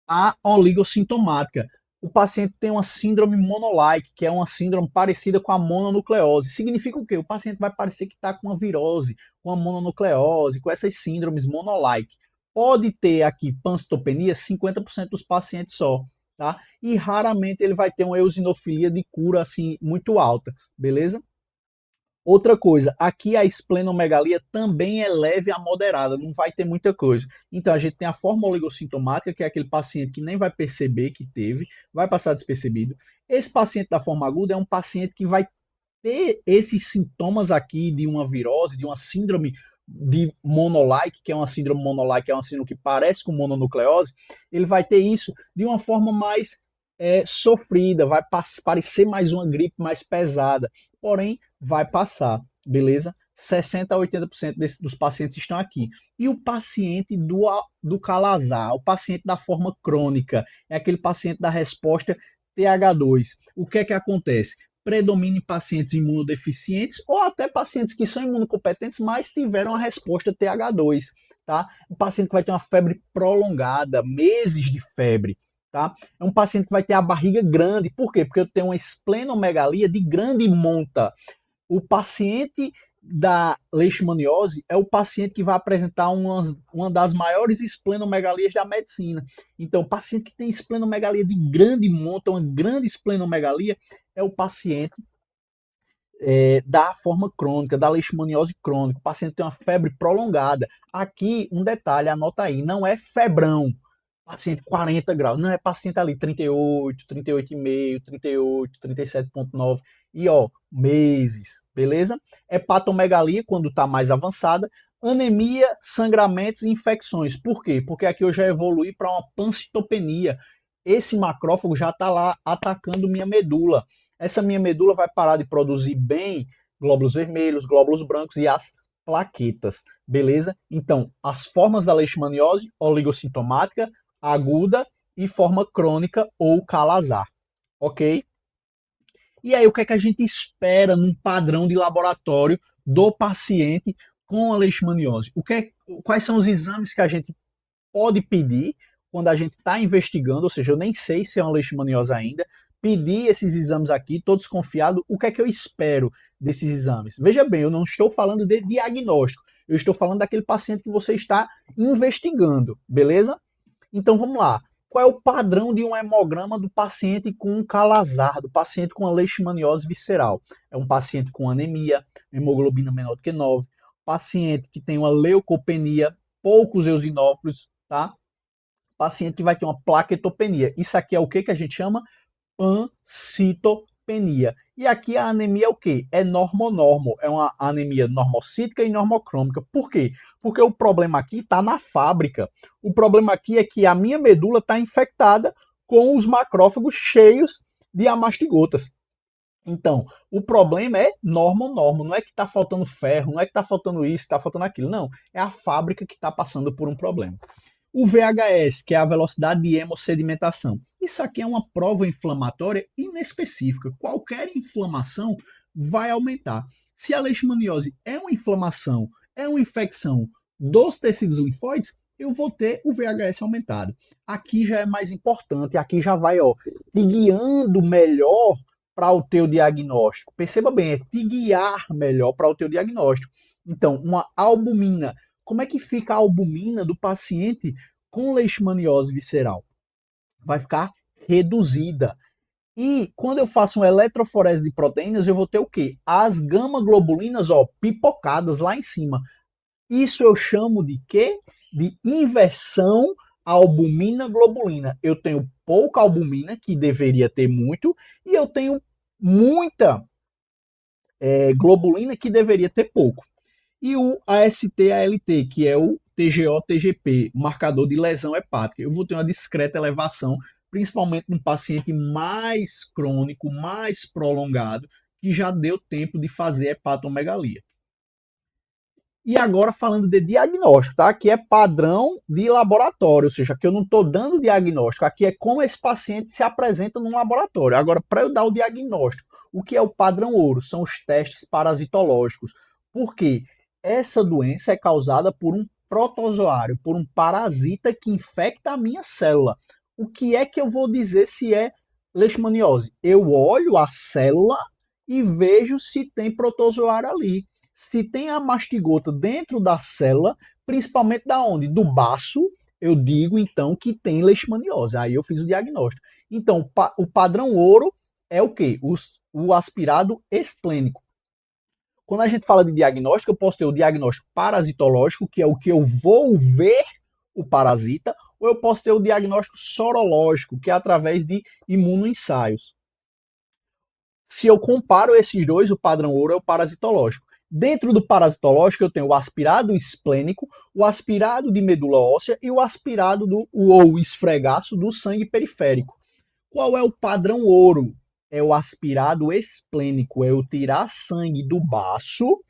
a oligossintomática. O paciente tem uma síndrome monolike, que é uma síndrome parecida com a mononucleose. Significa o quê? O paciente vai parecer que está com uma virose, com a mononucleose, com essas síndromes monolike. Pode ter aqui pancitopenia, 50% dos pacientes só, tá? E raramente ele vai ter uma eosinofilia de cura assim muito alta, beleza? Outra coisa, aqui a esplenomegalia também é leve a moderada, não vai ter muita coisa. Então a gente tem a forma oligossintomática, que é aquele paciente que nem vai perceber que teve, vai passar despercebido. Esse paciente da forma aguda é um paciente que vai ter esses sintomas aqui de uma virose, de uma síndrome de monolike, que é uma síndrome monolike, é uma síndrome que parece com mononucleose, ele vai ter isso de uma forma mais sofrida, vai parecer mais uma gripe mais pesada, porém vai passar, beleza? 60 a 80% dos pacientes estão aqui. E o paciente do calazar, o paciente da forma crônica, é aquele paciente da resposta TH2. O que é que acontece? Predomina em pacientes imunodeficientes ou até pacientes que são imunocompetentes, mas tiveram a resposta TH2, tá? Um paciente que vai ter uma febre prolongada, meses de febre, tá? É um paciente que vai ter a barriga grande. Por quê? Porque eu tenho uma esplenomegalia de grande monta. O paciente da leishmaniose é o paciente que vai apresentar uma das maiores esplenomegalias da medicina. Então, o paciente que tem esplenomegalia de grande monta, uma grande esplenomegalia, é o paciente da forma crônica, da leishmaniose crônica. O paciente tem uma febre prolongada. Aqui, um detalhe, anota aí, não é febrão. Paciente 40 graus, não é paciente ali 38, 38,5, 38, 37,9 e ó, meses, beleza? Hepatomegalia quando está mais avançada, anemia, sangramentos e infecções. Por quê? Porque aqui eu já evolui para uma pancitopenia. Esse macrófago já está lá atacando minha medula. Essa minha medula vai parar de produzir bem glóbulos vermelhos, glóbulos brancos e as plaquetas, beleza? Então, as formas da leishmaniose, oligossintomática, aguda e forma crônica ou Calazar, ok? E aí, o que é que a gente espera num padrão de laboratório do paciente com a leishmaniose? Quais são os exames que a gente pode pedir quando a gente está investigando, ou seja, eu nem sei se é uma leishmaniose ainda, pedir esses exames aqui, estou desconfiado, o que é que eu espero desses exames? Veja bem, eu não estou falando de diagnóstico, eu estou falando daquele paciente que você está investigando, beleza? Então vamos lá. Qual é o padrão de um hemograma do paciente com um calazar, do paciente com a leishmaniose visceral? É um paciente com anemia, hemoglobina menor do que 9, paciente que tem uma leucopenia, poucos eosinófilos, tá? Paciente que vai ter uma plaquetopenia. Isso aqui é o que a gente chama pancitopenia. E aqui a anemia é o quê? É normonormo. É uma anemia normocítica e normocrômica. Por quê? Porque o problema aqui está na fábrica. O problema aqui é que a minha medula está infectada com os macrófagos cheios de amastigotas. Então, o problema é normo. Não é que está faltando ferro, não é que está faltando isso, está faltando aquilo. Não, é a fábrica que está passando por um problema. O VHS, que é a velocidade de hemossedimentação. Isso aqui é uma prova inflamatória inespecífica. Qualquer inflamação vai aumentar. Se a leishmaniose é uma inflamação, é uma infecção dos tecidos linfóides, eu vou ter o VHS aumentado. Aqui já é mais importante, aqui já vai te guiando melhor para o teu diagnóstico. Perceba bem, é te guiar melhor para o teu diagnóstico. Então, uma albumina. Como é que fica a albumina do paciente com leishmaniose visceral? Vai ficar reduzida. E quando eu faço uma eletroforese de proteínas, eu vou ter o quê? As gama-globulinas, pipocadas lá em cima. Isso eu chamo de quê? De inversão albumina-globulina. Eu tenho pouca albumina, que deveria ter muito, e eu tenho muita globulina, que deveria ter pouco. E o AST-ALT, que é o TGO-TGP, marcador de lesão hepática. Eu vou ter uma discreta elevação, principalmente num paciente mais crônico, mais prolongado, que já deu tempo de fazer hepatomegalia. E agora falando de diagnóstico, tá? Aqui é padrão de laboratório, ou seja, aqui eu não estou dando diagnóstico, aqui é como esse paciente se apresenta no laboratório. Agora, para eu dar o diagnóstico, o que é o padrão ouro? São os testes parasitológicos. Por quê? Essa doença é causada por um protozoário, por um parasita que infecta a minha célula. O que é que eu vou dizer se é leishmaniose? Eu olho a célula e vejo se tem protozoário ali. Se tem a mastigota dentro da célula, principalmente da onde? Do baço, eu digo então que tem leishmaniose. Aí eu fiz o diagnóstico. Então, o padrão ouro é o quê? O aspirado esplênico. Quando a gente fala de diagnóstico, eu posso ter o diagnóstico parasitológico, que é o que eu vou ver o parasita, ou eu posso ter o diagnóstico sorológico, que é através de imunoensaios. Se eu comparo esses dois, o padrão ouro é o parasitológico. Dentro do parasitológico, eu tenho o aspirado esplênico, o aspirado de medula óssea e o aspirado ou esfregaço do sangue periférico. Qual é o padrão ouro? É o aspirado esplênico, é eu tirar sangue do baço,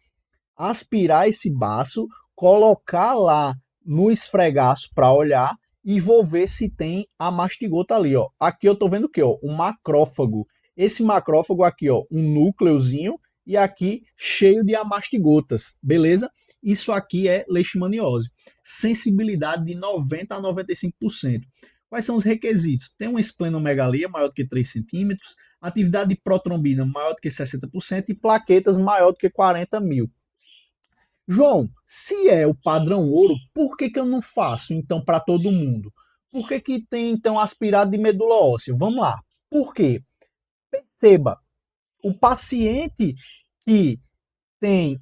aspirar esse baço, colocar lá no esfregaço para olhar e vou ver se tem a mastigota ali, ó. Aqui eu tô vendo o quê, ó? Um macrófago. Esse macrófago aqui, ó, um núcleozinho e aqui cheio de amastigotas, beleza? Isso aqui é leishmaniose. Sensibilidade de 90 a 95%. Quais são os requisitos? Tem uma esplenomegalia maior do que 3 centímetros, atividade de protrombina maior do que 60% e plaquetas maior do que 40 mil. João, se é o padrão ouro, por que eu não faço então para todo mundo? Por que tem então aspirado de medula óssea? Vamos lá. Por quê? Perceba, o paciente que tem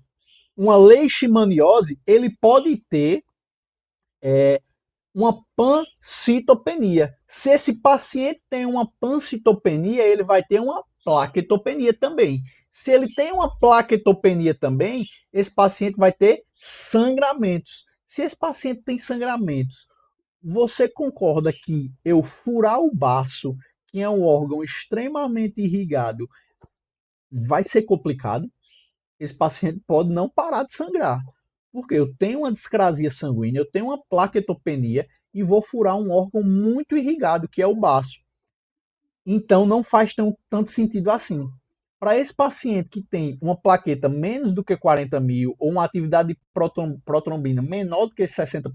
uma leishmaniose, ele pode ter uma pancitopenia. Se esse paciente tem uma pancitopenia, ele vai ter uma plaquetopenia também. Se ele tem uma plaquetopenia também, esse paciente vai ter sangramentos. Se esse paciente tem sangramentos, você concorda que eu furar o baço, que é um órgão extremamente irrigado, vai ser complicado? Esse paciente pode não parar de sangrar. Porque eu tenho uma discrasia sanguínea, eu tenho uma plaquetopenia e vou furar um órgão muito irrigado, que é o baço. Então não faz tanto sentido assim. Para esse paciente que tem uma plaqueta menos do que 40 mil ou uma atividade de protrombina menor do que 60%,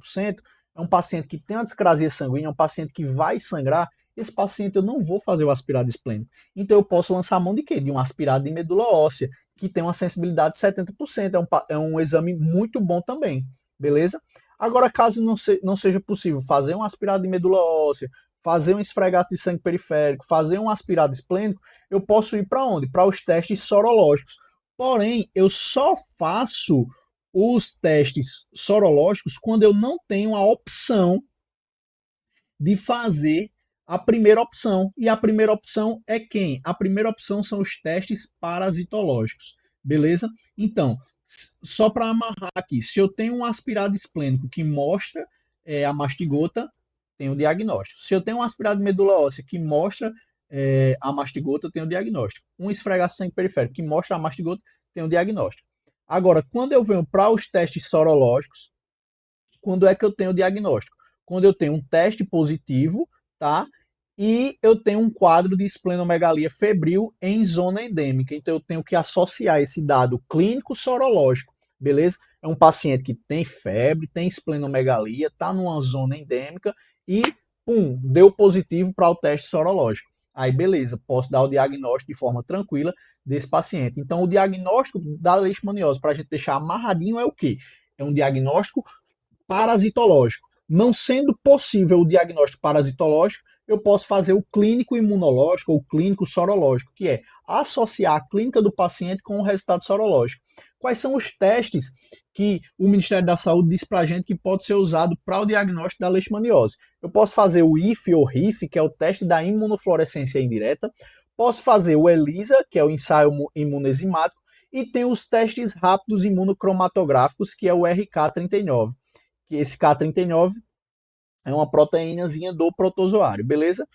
é um paciente que tem uma discrasia sanguínea, é um paciente que vai sangrar, esse paciente eu não vou fazer o aspirado esplênico. Então eu posso lançar a mão de quê? De um aspirado de medula óssea, que tem uma sensibilidade de 70%. É um exame muito bom também, beleza? Agora, caso não seja possível fazer um aspirado de medula óssea, fazer um esfregaço de sangue periférico, fazer um aspirado esplênico, eu posso ir para onde? Para os testes sorológicos. Porém, eu só faço os testes sorológicos quando eu não tenho a opção de fazer a primeira opção. E a primeira opção é quem? A primeira opção são os testes parasitológicos. Beleza? Então, só para amarrar aqui, se eu tenho um aspirado esplênico que mostra a mastigota, tem o diagnóstico. Se eu tenho um aspirado de medula óssea que mostra a mastigota, tem o diagnóstico. Um esfregaço sangue periférico que mostra a mastigota, tem o diagnóstico. Agora, quando eu venho para os testes sorológicos, quando é que eu tenho o diagnóstico? Quando eu tenho um teste positivo, tá? E eu tenho um quadro de esplenomegalia febril em zona endêmica. Então eu tenho que associar esse dado clínico sorológico, beleza? É um paciente que tem febre, tem esplenomegalia, está numa zona endêmica e, pum, deu positivo para o teste sorológico. Aí, beleza, posso dar o diagnóstico de forma tranquila desse paciente. Então, o diagnóstico da leishmaniose, para a gente deixar amarradinho, é o quê? É um diagnóstico parasitológico. Não sendo possível o diagnóstico parasitológico, eu posso fazer o clínico imunológico ou o clínico sorológico, que é associar a clínica do paciente com o resultado sorológico. Quais são os testes que o Ministério da Saúde diz para a gente que pode ser usado para o diagnóstico da leishmaniose? Eu posso fazer o IF ou RIF, que é o teste da imunofluorescência indireta, posso fazer o ELISA, que é o ensaio imunoenzimático, e tem os testes rápidos imunocromatográficos, que é o RK39, que esse K39 é uma proteínazinha do protozoário, beleza?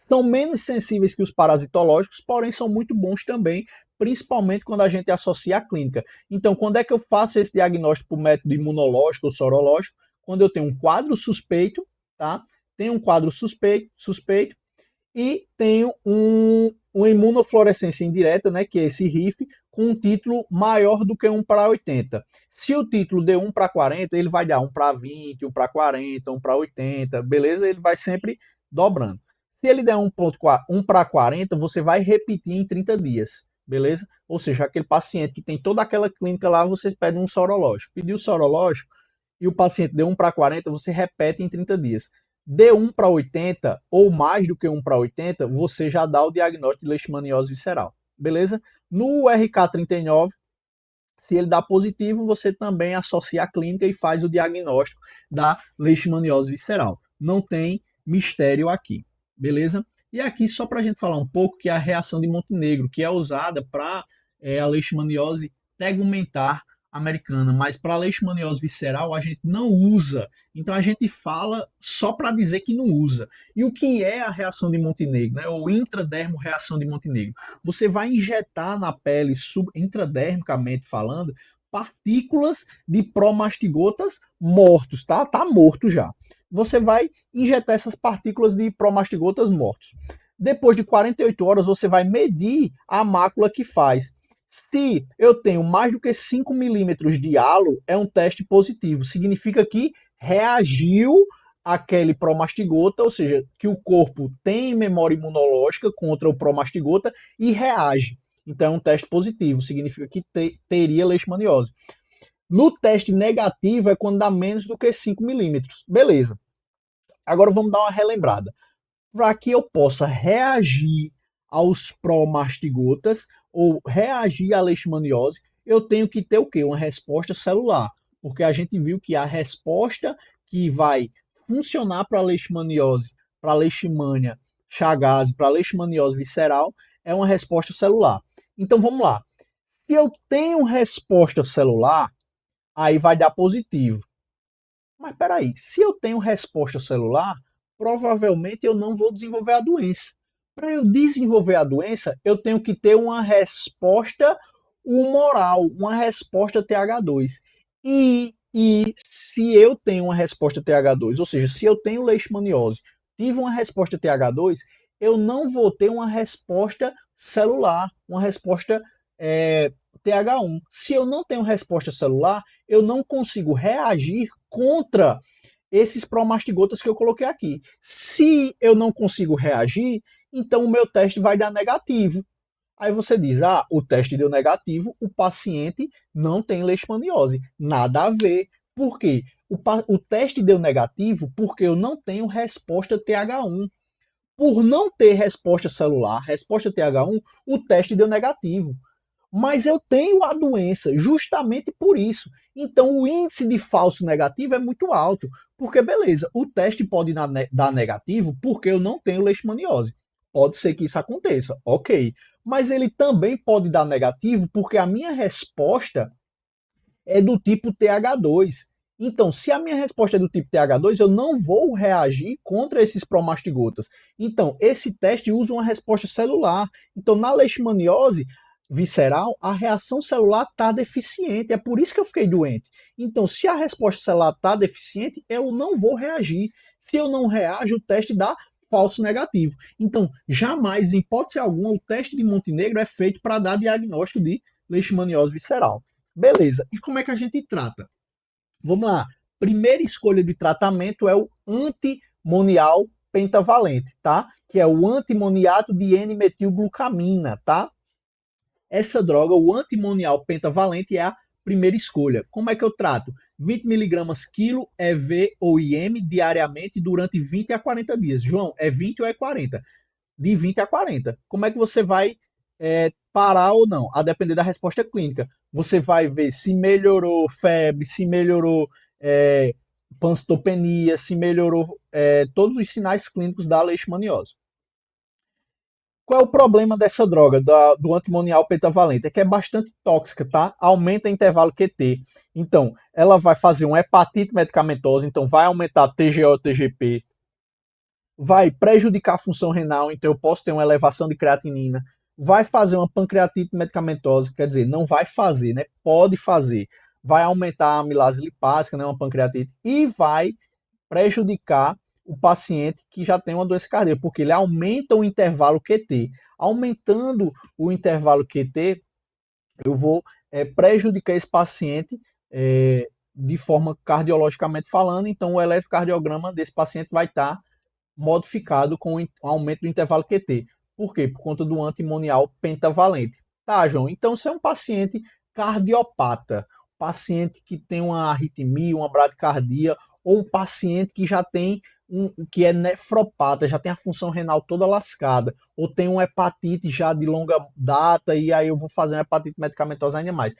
São menos sensíveis que os parasitológicos, porém são muito bons também, principalmente quando a gente associa a clínica. Então, quando é que eu faço esse diagnóstico por método imunológico ou sorológico? Quando eu tenho um quadro suspeito, tá? Tenho um quadro suspeito e tenho uma imunofluorescência indireta, né, que é esse RIF, com um título maior do que 1 para 80. Se o título der 1 para 40, ele vai dar 1 para 20, 1 para 40, 1 para 80, beleza? Ele vai sempre dobrando. Se ele der 1 para 40, você vai repetir em 30 dias, beleza? Ou seja, aquele paciente que tem toda aquela clínica lá, você pede um sorológico. Pediu sorológico e o paciente deu 1 para 40, você repete em 30 dias. De 1 para 80 ou mais do que 1 para 80, você já dá o diagnóstico de leishmaniose visceral, beleza? No RK39, se ele dá positivo, você também associa a clínica e faz o diagnóstico da leishmaniose visceral. Não tem mistério aqui, beleza? E aqui, só para a gente falar um pouco, que é a reação de Montenegro, que é usada para a leishmaniose tegumentar americana, mas para a leishmaniose visceral a gente não usa. Então a gente fala só para dizer que não usa. E o que é a reação de Montenegro, né? Ou intradermo reação de Montenegro? Você vai injetar na pele, intradermicamente falando, partículas de promastigotas mortos, tá? Tá morto já. Você vai injetar essas partículas de promastigotas mortos. Depois de 48 horas, você vai medir a mácula que faz. Se eu tenho mais do que 5 milímetros de halo, é um teste positivo. Significa que reagiu aquele promastigota, ou seja, que o corpo tem memória imunológica contra o promastigota e reage. Então é um teste positivo, significa que teria leishmaniose. No teste negativo é quando dá menos do que 5 milímetros. Beleza. Agora vamos dar uma relembrada. Para que eu possa reagir aos promastigotas ou reagir à leishmaniose, eu tenho que ter o quê? Uma resposta celular. Porque a gente viu que a resposta que vai funcionar para a leishmaniose, para a leishmania chagas, para a leishmaniose visceral, é uma resposta celular. Então vamos lá. Se eu tenho resposta celular, aí vai dar positivo. Mas peraí, se eu tenho resposta celular, provavelmente eu não vou desenvolver a doença. Para eu desenvolver a doença, eu tenho que ter uma resposta humoral, uma resposta TH2. E E se eu tenho uma resposta TH2, ou seja, se eu tenho leishmaniose, tive uma resposta TH2, eu não vou ter uma resposta celular, uma resposta TH1. Se eu não tenho resposta celular, eu não consigo reagir contra esses promastigotas que eu coloquei aqui. Se eu não consigo reagir, então o meu teste vai dar negativo. Aí você diz, o teste deu negativo, o paciente não tem leishmaniose. Nada a ver. Por quê? O teste deu negativo porque eu não tenho resposta TH1. Por não ter resposta celular, resposta TH1, o teste deu negativo. Mas eu tenho a doença justamente por isso. Então o índice de falso negativo é muito alto. Porque, beleza, o teste pode dar negativo porque eu não tenho leishmaniose. Pode ser que isso aconteça, ok. Mas ele também pode dar negativo porque a minha resposta é do tipo TH2. Então, se a minha resposta é do tipo TH2, eu não vou reagir contra esses promastigotas. Então, esse teste usa uma resposta celular. Então, na leishmaniose visceral, a reação celular está deficiente. É por isso que eu fiquei doente. Então, se a resposta celular está deficiente, eu não vou reagir. Se eu não reajo, o teste dá falso negativo. Então, jamais, em hipótese alguma, o teste de Montenegro é feito para dar diagnóstico de leishmaniose visceral. Beleza. E como é que a gente trata? Vamos lá. Primeira escolha de tratamento é o antimonial pentavalente, tá? Que é o antimoniato de N-metilglucamina, tá? Essa droga, o antimonial pentavalente, é a primeira escolha. Como é que eu trato? 20 miligramas quilo EV ou IM diariamente durante 20 a 40 dias. João, é 20 ou é 40? De 20 a 40. Como é que você vai parar ou não? A depender da resposta clínica. Você vai ver se melhorou febre, se melhorou pancitopenia, se melhorou todos os sinais clínicos da leishmaniose. Qual é o problema dessa droga, do antimonial pentavalente? É que é bastante tóxica, tá? Aumenta o intervalo QT. Então, ela vai fazer uma hepatite medicamentosa, então vai aumentar TGO, TGP, vai prejudicar a função renal, então eu posso ter uma elevação de creatinina, vai fazer uma pancreatite medicamentosa, quer dizer, não vai fazer, né? Pode fazer. Vai aumentar a amilase lipática, né? Uma pancreatite, e vai prejudicar o paciente que já tem uma doença cardíaca, porque ele aumenta o intervalo QT. Aumentando o intervalo QT, eu vou prejudicar esse paciente de forma cardiologicamente falando, então o eletrocardiograma desse paciente vai estar modificado com o aumento do intervalo QT. Por quê? Por conta do antimonial pentavalente. Tá, João? Então, se é um paciente cardiopata, paciente que tem uma arritmia, uma bradicardia, ou um paciente que já tem que é nefropata, já tem a função renal toda lascada, ou tem uma hepatite já de longa data, e aí eu vou fazer uma hepatite medicamentosa ainda mais.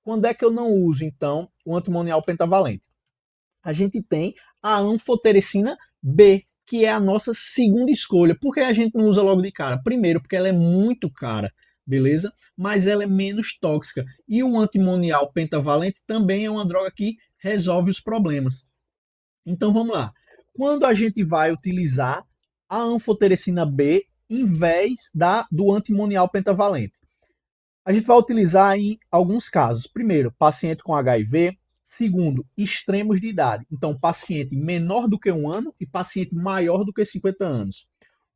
Quando é que eu não uso, então, o antimonial pentavalente? A gente tem a anfotericina B, que é a nossa segunda escolha. Por que a gente não usa logo de cara? Primeiro, porque ela é muito cara, beleza? Mas ela é menos tóxica. E o antimonial pentavalente também é uma droga que resolve os problemas. Então vamos lá. Quando a gente vai utilizar a anfotericina B em vez do antimonial pentavalente? A gente vai utilizar em alguns casos. Primeiro, paciente com HIV. Segundo, extremos de idade. Então, paciente menor do que 1 ano e paciente maior do que 50 anos.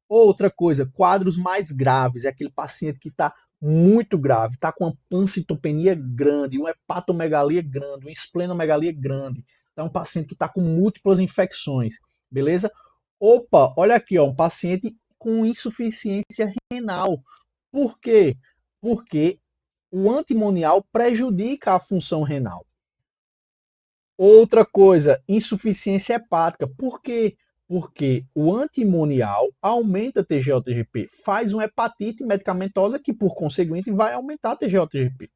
Outra coisa, quadros mais graves. É aquele paciente que está muito grave, está com uma pancitopenia grande, uma hepatomegalia grande, uma esplenomegalia grande. Então, é um paciente que está com múltiplas infecções. Beleza? Opa, olha aqui, ó, um paciente com insuficiência renal. Por quê? Porque o antimonial prejudica a função renal. Outra coisa, insuficiência hepática. Por quê? Porque o antimonial aumenta a TGO-TGP, faz uma hepatite medicamentosa que, por conseguinte, vai aumentar a TGO-TGP.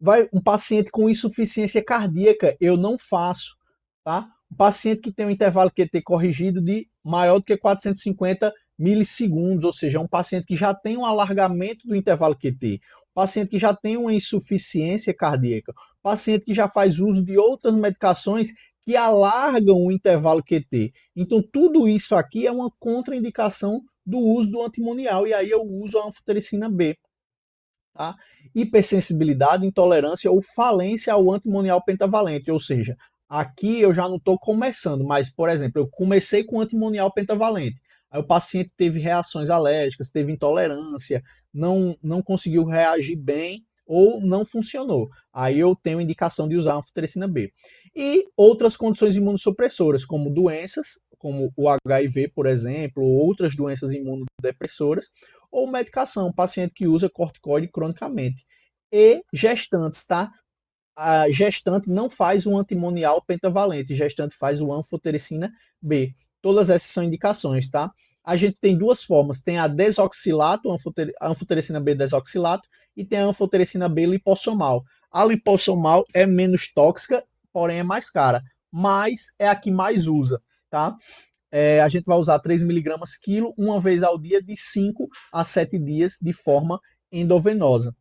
Vai um paciente com insuficiência cardíaca, eu não faço, tá? Um paciente que tem um intervalo QT corrigido de maior do que 450 milissegundos, ou seja, um paciente que já tem um alargamento do intervalo QT, paciente que já tem uma insuficiência cardíaca, paciente que já faz uso de outras medicações que alargam o intervalo QT. Então, tudo isso aqui é uma contraindicação do uso do antimonial, e aí eu uso a anfotericina B. Tá? hipersensibilidade, intolerância ou falência ao antimonial pentavalente, ou seja, aqui eu já não estou começando, mas, por exemplo, eu comecei com antimonial pentavalente, aí o paciente teve reações alérgicas, teve intolerância, não conseguiu reagir bem ou não funcionou. Aí eu tenho indicação de usar anfotericina B. E outras condições imunossupressoras, como doenças, como o HIV, por exemplo, ou outras doenças imunodepressoras, ou medicação, paciente que usa corticoide cronicamente. E gestantes, tá? A gestante não faz o antimonial pentavalente, gestante faz o anfotericina B. Todas essas são indicações, tá? A gente tem duas formas, tem a desoxilato, a anfotericina B desoxilato, e tem a anfotericina B lipossomal. A lipossomal é menos tóxica, porém é mais cara, mas é a que mais usa, tá? A gente vai usar 3 miligramas quilo uma vez ao dia de 5 a 7 dias de forma endovenosa.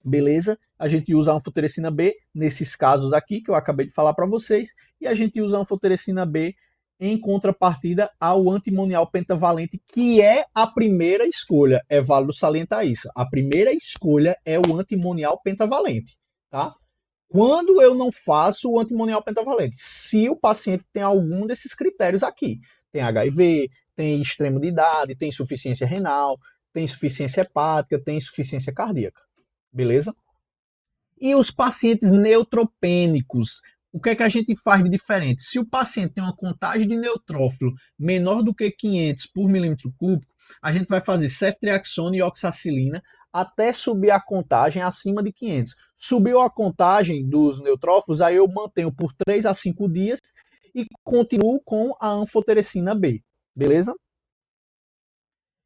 Beleza? A gente usa a anfotericina B nesses casos aqui que eu acabei de falar para vocês e a gente usa a anfotericina B em contrapartida ao antimonial pentavalente, que é a primeira escolha. É válido salientar isso. A primeira escolha é o antimonial pentavalente, tá? Quando eu não faço o antimonial pentavalente, se o paciente tem algum desses critérios aqui, tem HIV, tem extremo de idade, tem insuficiência renal, tem insuficiência hepática, tem insuficiência cardíaca, beleza? E os pacientes neutropênicos, o que é que a gente faz de diferente? Se o paciente tem uma contagem de neutrófilo menor do que 500 por milímetro cúbico, a gente vai fazer ceftriaxona e oxacilina até subir a contagem acima de 500. Subiu a contagem dos neutrófilos, aí eu mantenho por 3 a 5 dias e continuo com a anfotericina B, beleza?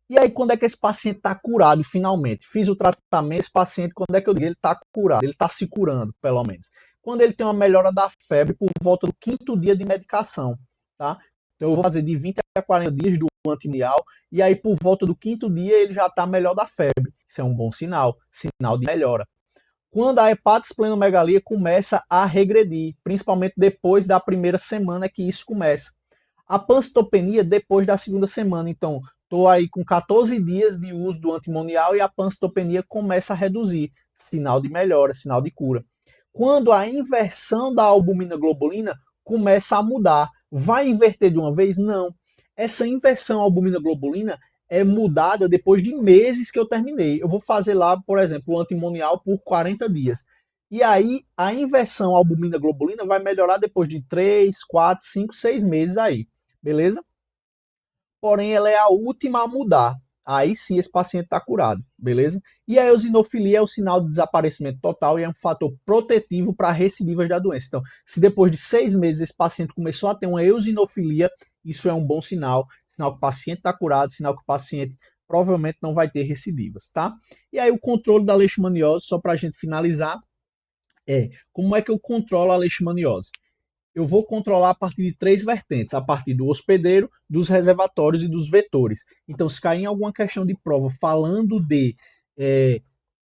E aí, quando é que esse paciente está curado finalmente? Fiz o tratamento, esse paciente, quando é que eu digo? Ele está curado, ele está se curando, pelo menos. Quando ele tem uma melhora da febre por volta do 5º dia de medicação, tá? Então eu vou fazer de 20 a 40 dias do antimonial, e aí por volta do 5º dia ele já está melhor da febre. Isso é um bom sinal, sinal de melhora. Quando a hepatosplenomegalia começa a regredir, principalmente depois da primeira semana que isso começa. A pancitopenia depois da segunda semana, então estou aí com 14 dias de uso do antimonial e a pancitopenia começa a reduzir, sinal de melhora, sinal de cura. Quando a inversão da albumina globulina começa a mudar, vai inverter de uma vez? Não. Essa inversão albumina globulina é mudada depois de meses que eu terminei. Eu vou fazer lá, por exemplo, o antimonial por 40 dias. E aí a inversão albumina globulina vai melhorar depois de 3, 4, 5, 6 meses aí. Beleza? Porém, ela é a última a mudar. Aí sim esse paciente está curado, beleza? E a eosinofilia é o sinal de desaparecimento total e é um fator protetivo para recidivas da doença. Então, se depois de 6 meses esse paciente começou a ter uma eosinofilia, isso é um bom sinal, sinal que o paciente está curado, sinal que o paciente provavelmente não vai ter recidivas, tá? E aí o controle da leishmaniose, só para a gente finalizar, como é que eu controlo a leishmaniose? Eu vou controlar a partir de 3 vertentes, a partir do hospedeiro, dos reservatórios e dos vetores. Então, se cair em alguma questão de prova falando de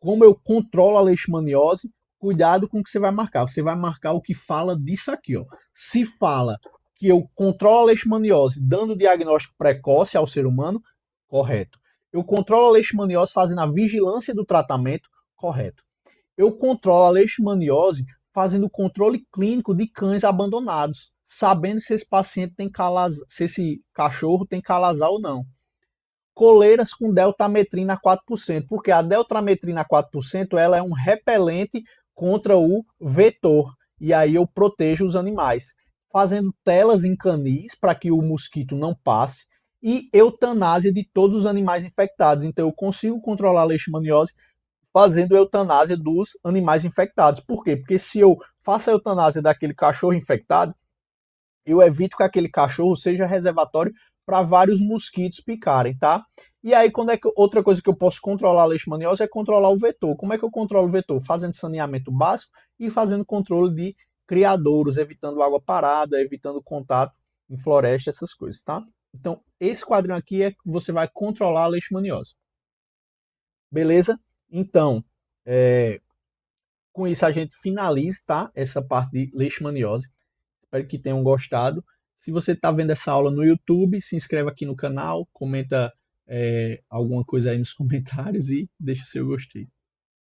como eu controlo a leishmaniose, cuidado com o que você vai marcar. Você vai marcar o que fala disso aqui. Ó. Se fala que eu controlo a leishmaniose dando diagnóstico precoce ao ser humano, correto. Eu controlo a leishmaniose fazendo a vigilância do tratamento, correto. Eu controlo a leishmaniose fazendo controle clínico de cães abandonados, sabendo se esse paciente tem se esse cachorro tem calazar ou não. Coleiras com deltametrina a 4%, porque a deltametrina a 4% ela é um repelente contra o vetor, e aí eu protejo os animais. Fazendo telas em canis para que o mosquito não passe, e eutanásia de todos os animais infectados. Então eu consigo controlar a leishmaniose fazendo eutanásia dos animais infectados. Por quê? Porque se eu faço a eutanásia daquele cachorro infectado, eu evito que aquele cachorro seja reservatório para vários mosquitos picarem, tá? E aí, quando é que outra coisa que eu posso controlar a leishmaniose é controlar o vetor. Como é que eu controlo o vetor? Fazendo saneamento básico e fazendo controle de criadouros, evitando água parada, evitando contato em floresta, essas coisas, tá? Então, esse quadrinho aqui é que você vai controlar a leishmaniose. Beleza? Então, com isso a gente finaliza, tá? Essa parte de leishmaniose. Espero que tenham gostado. Se você está vendo essa aula no YouTube, se inscreve aqui no canal, comenta alguma coisa aí nos comentários e deixa seu gostei.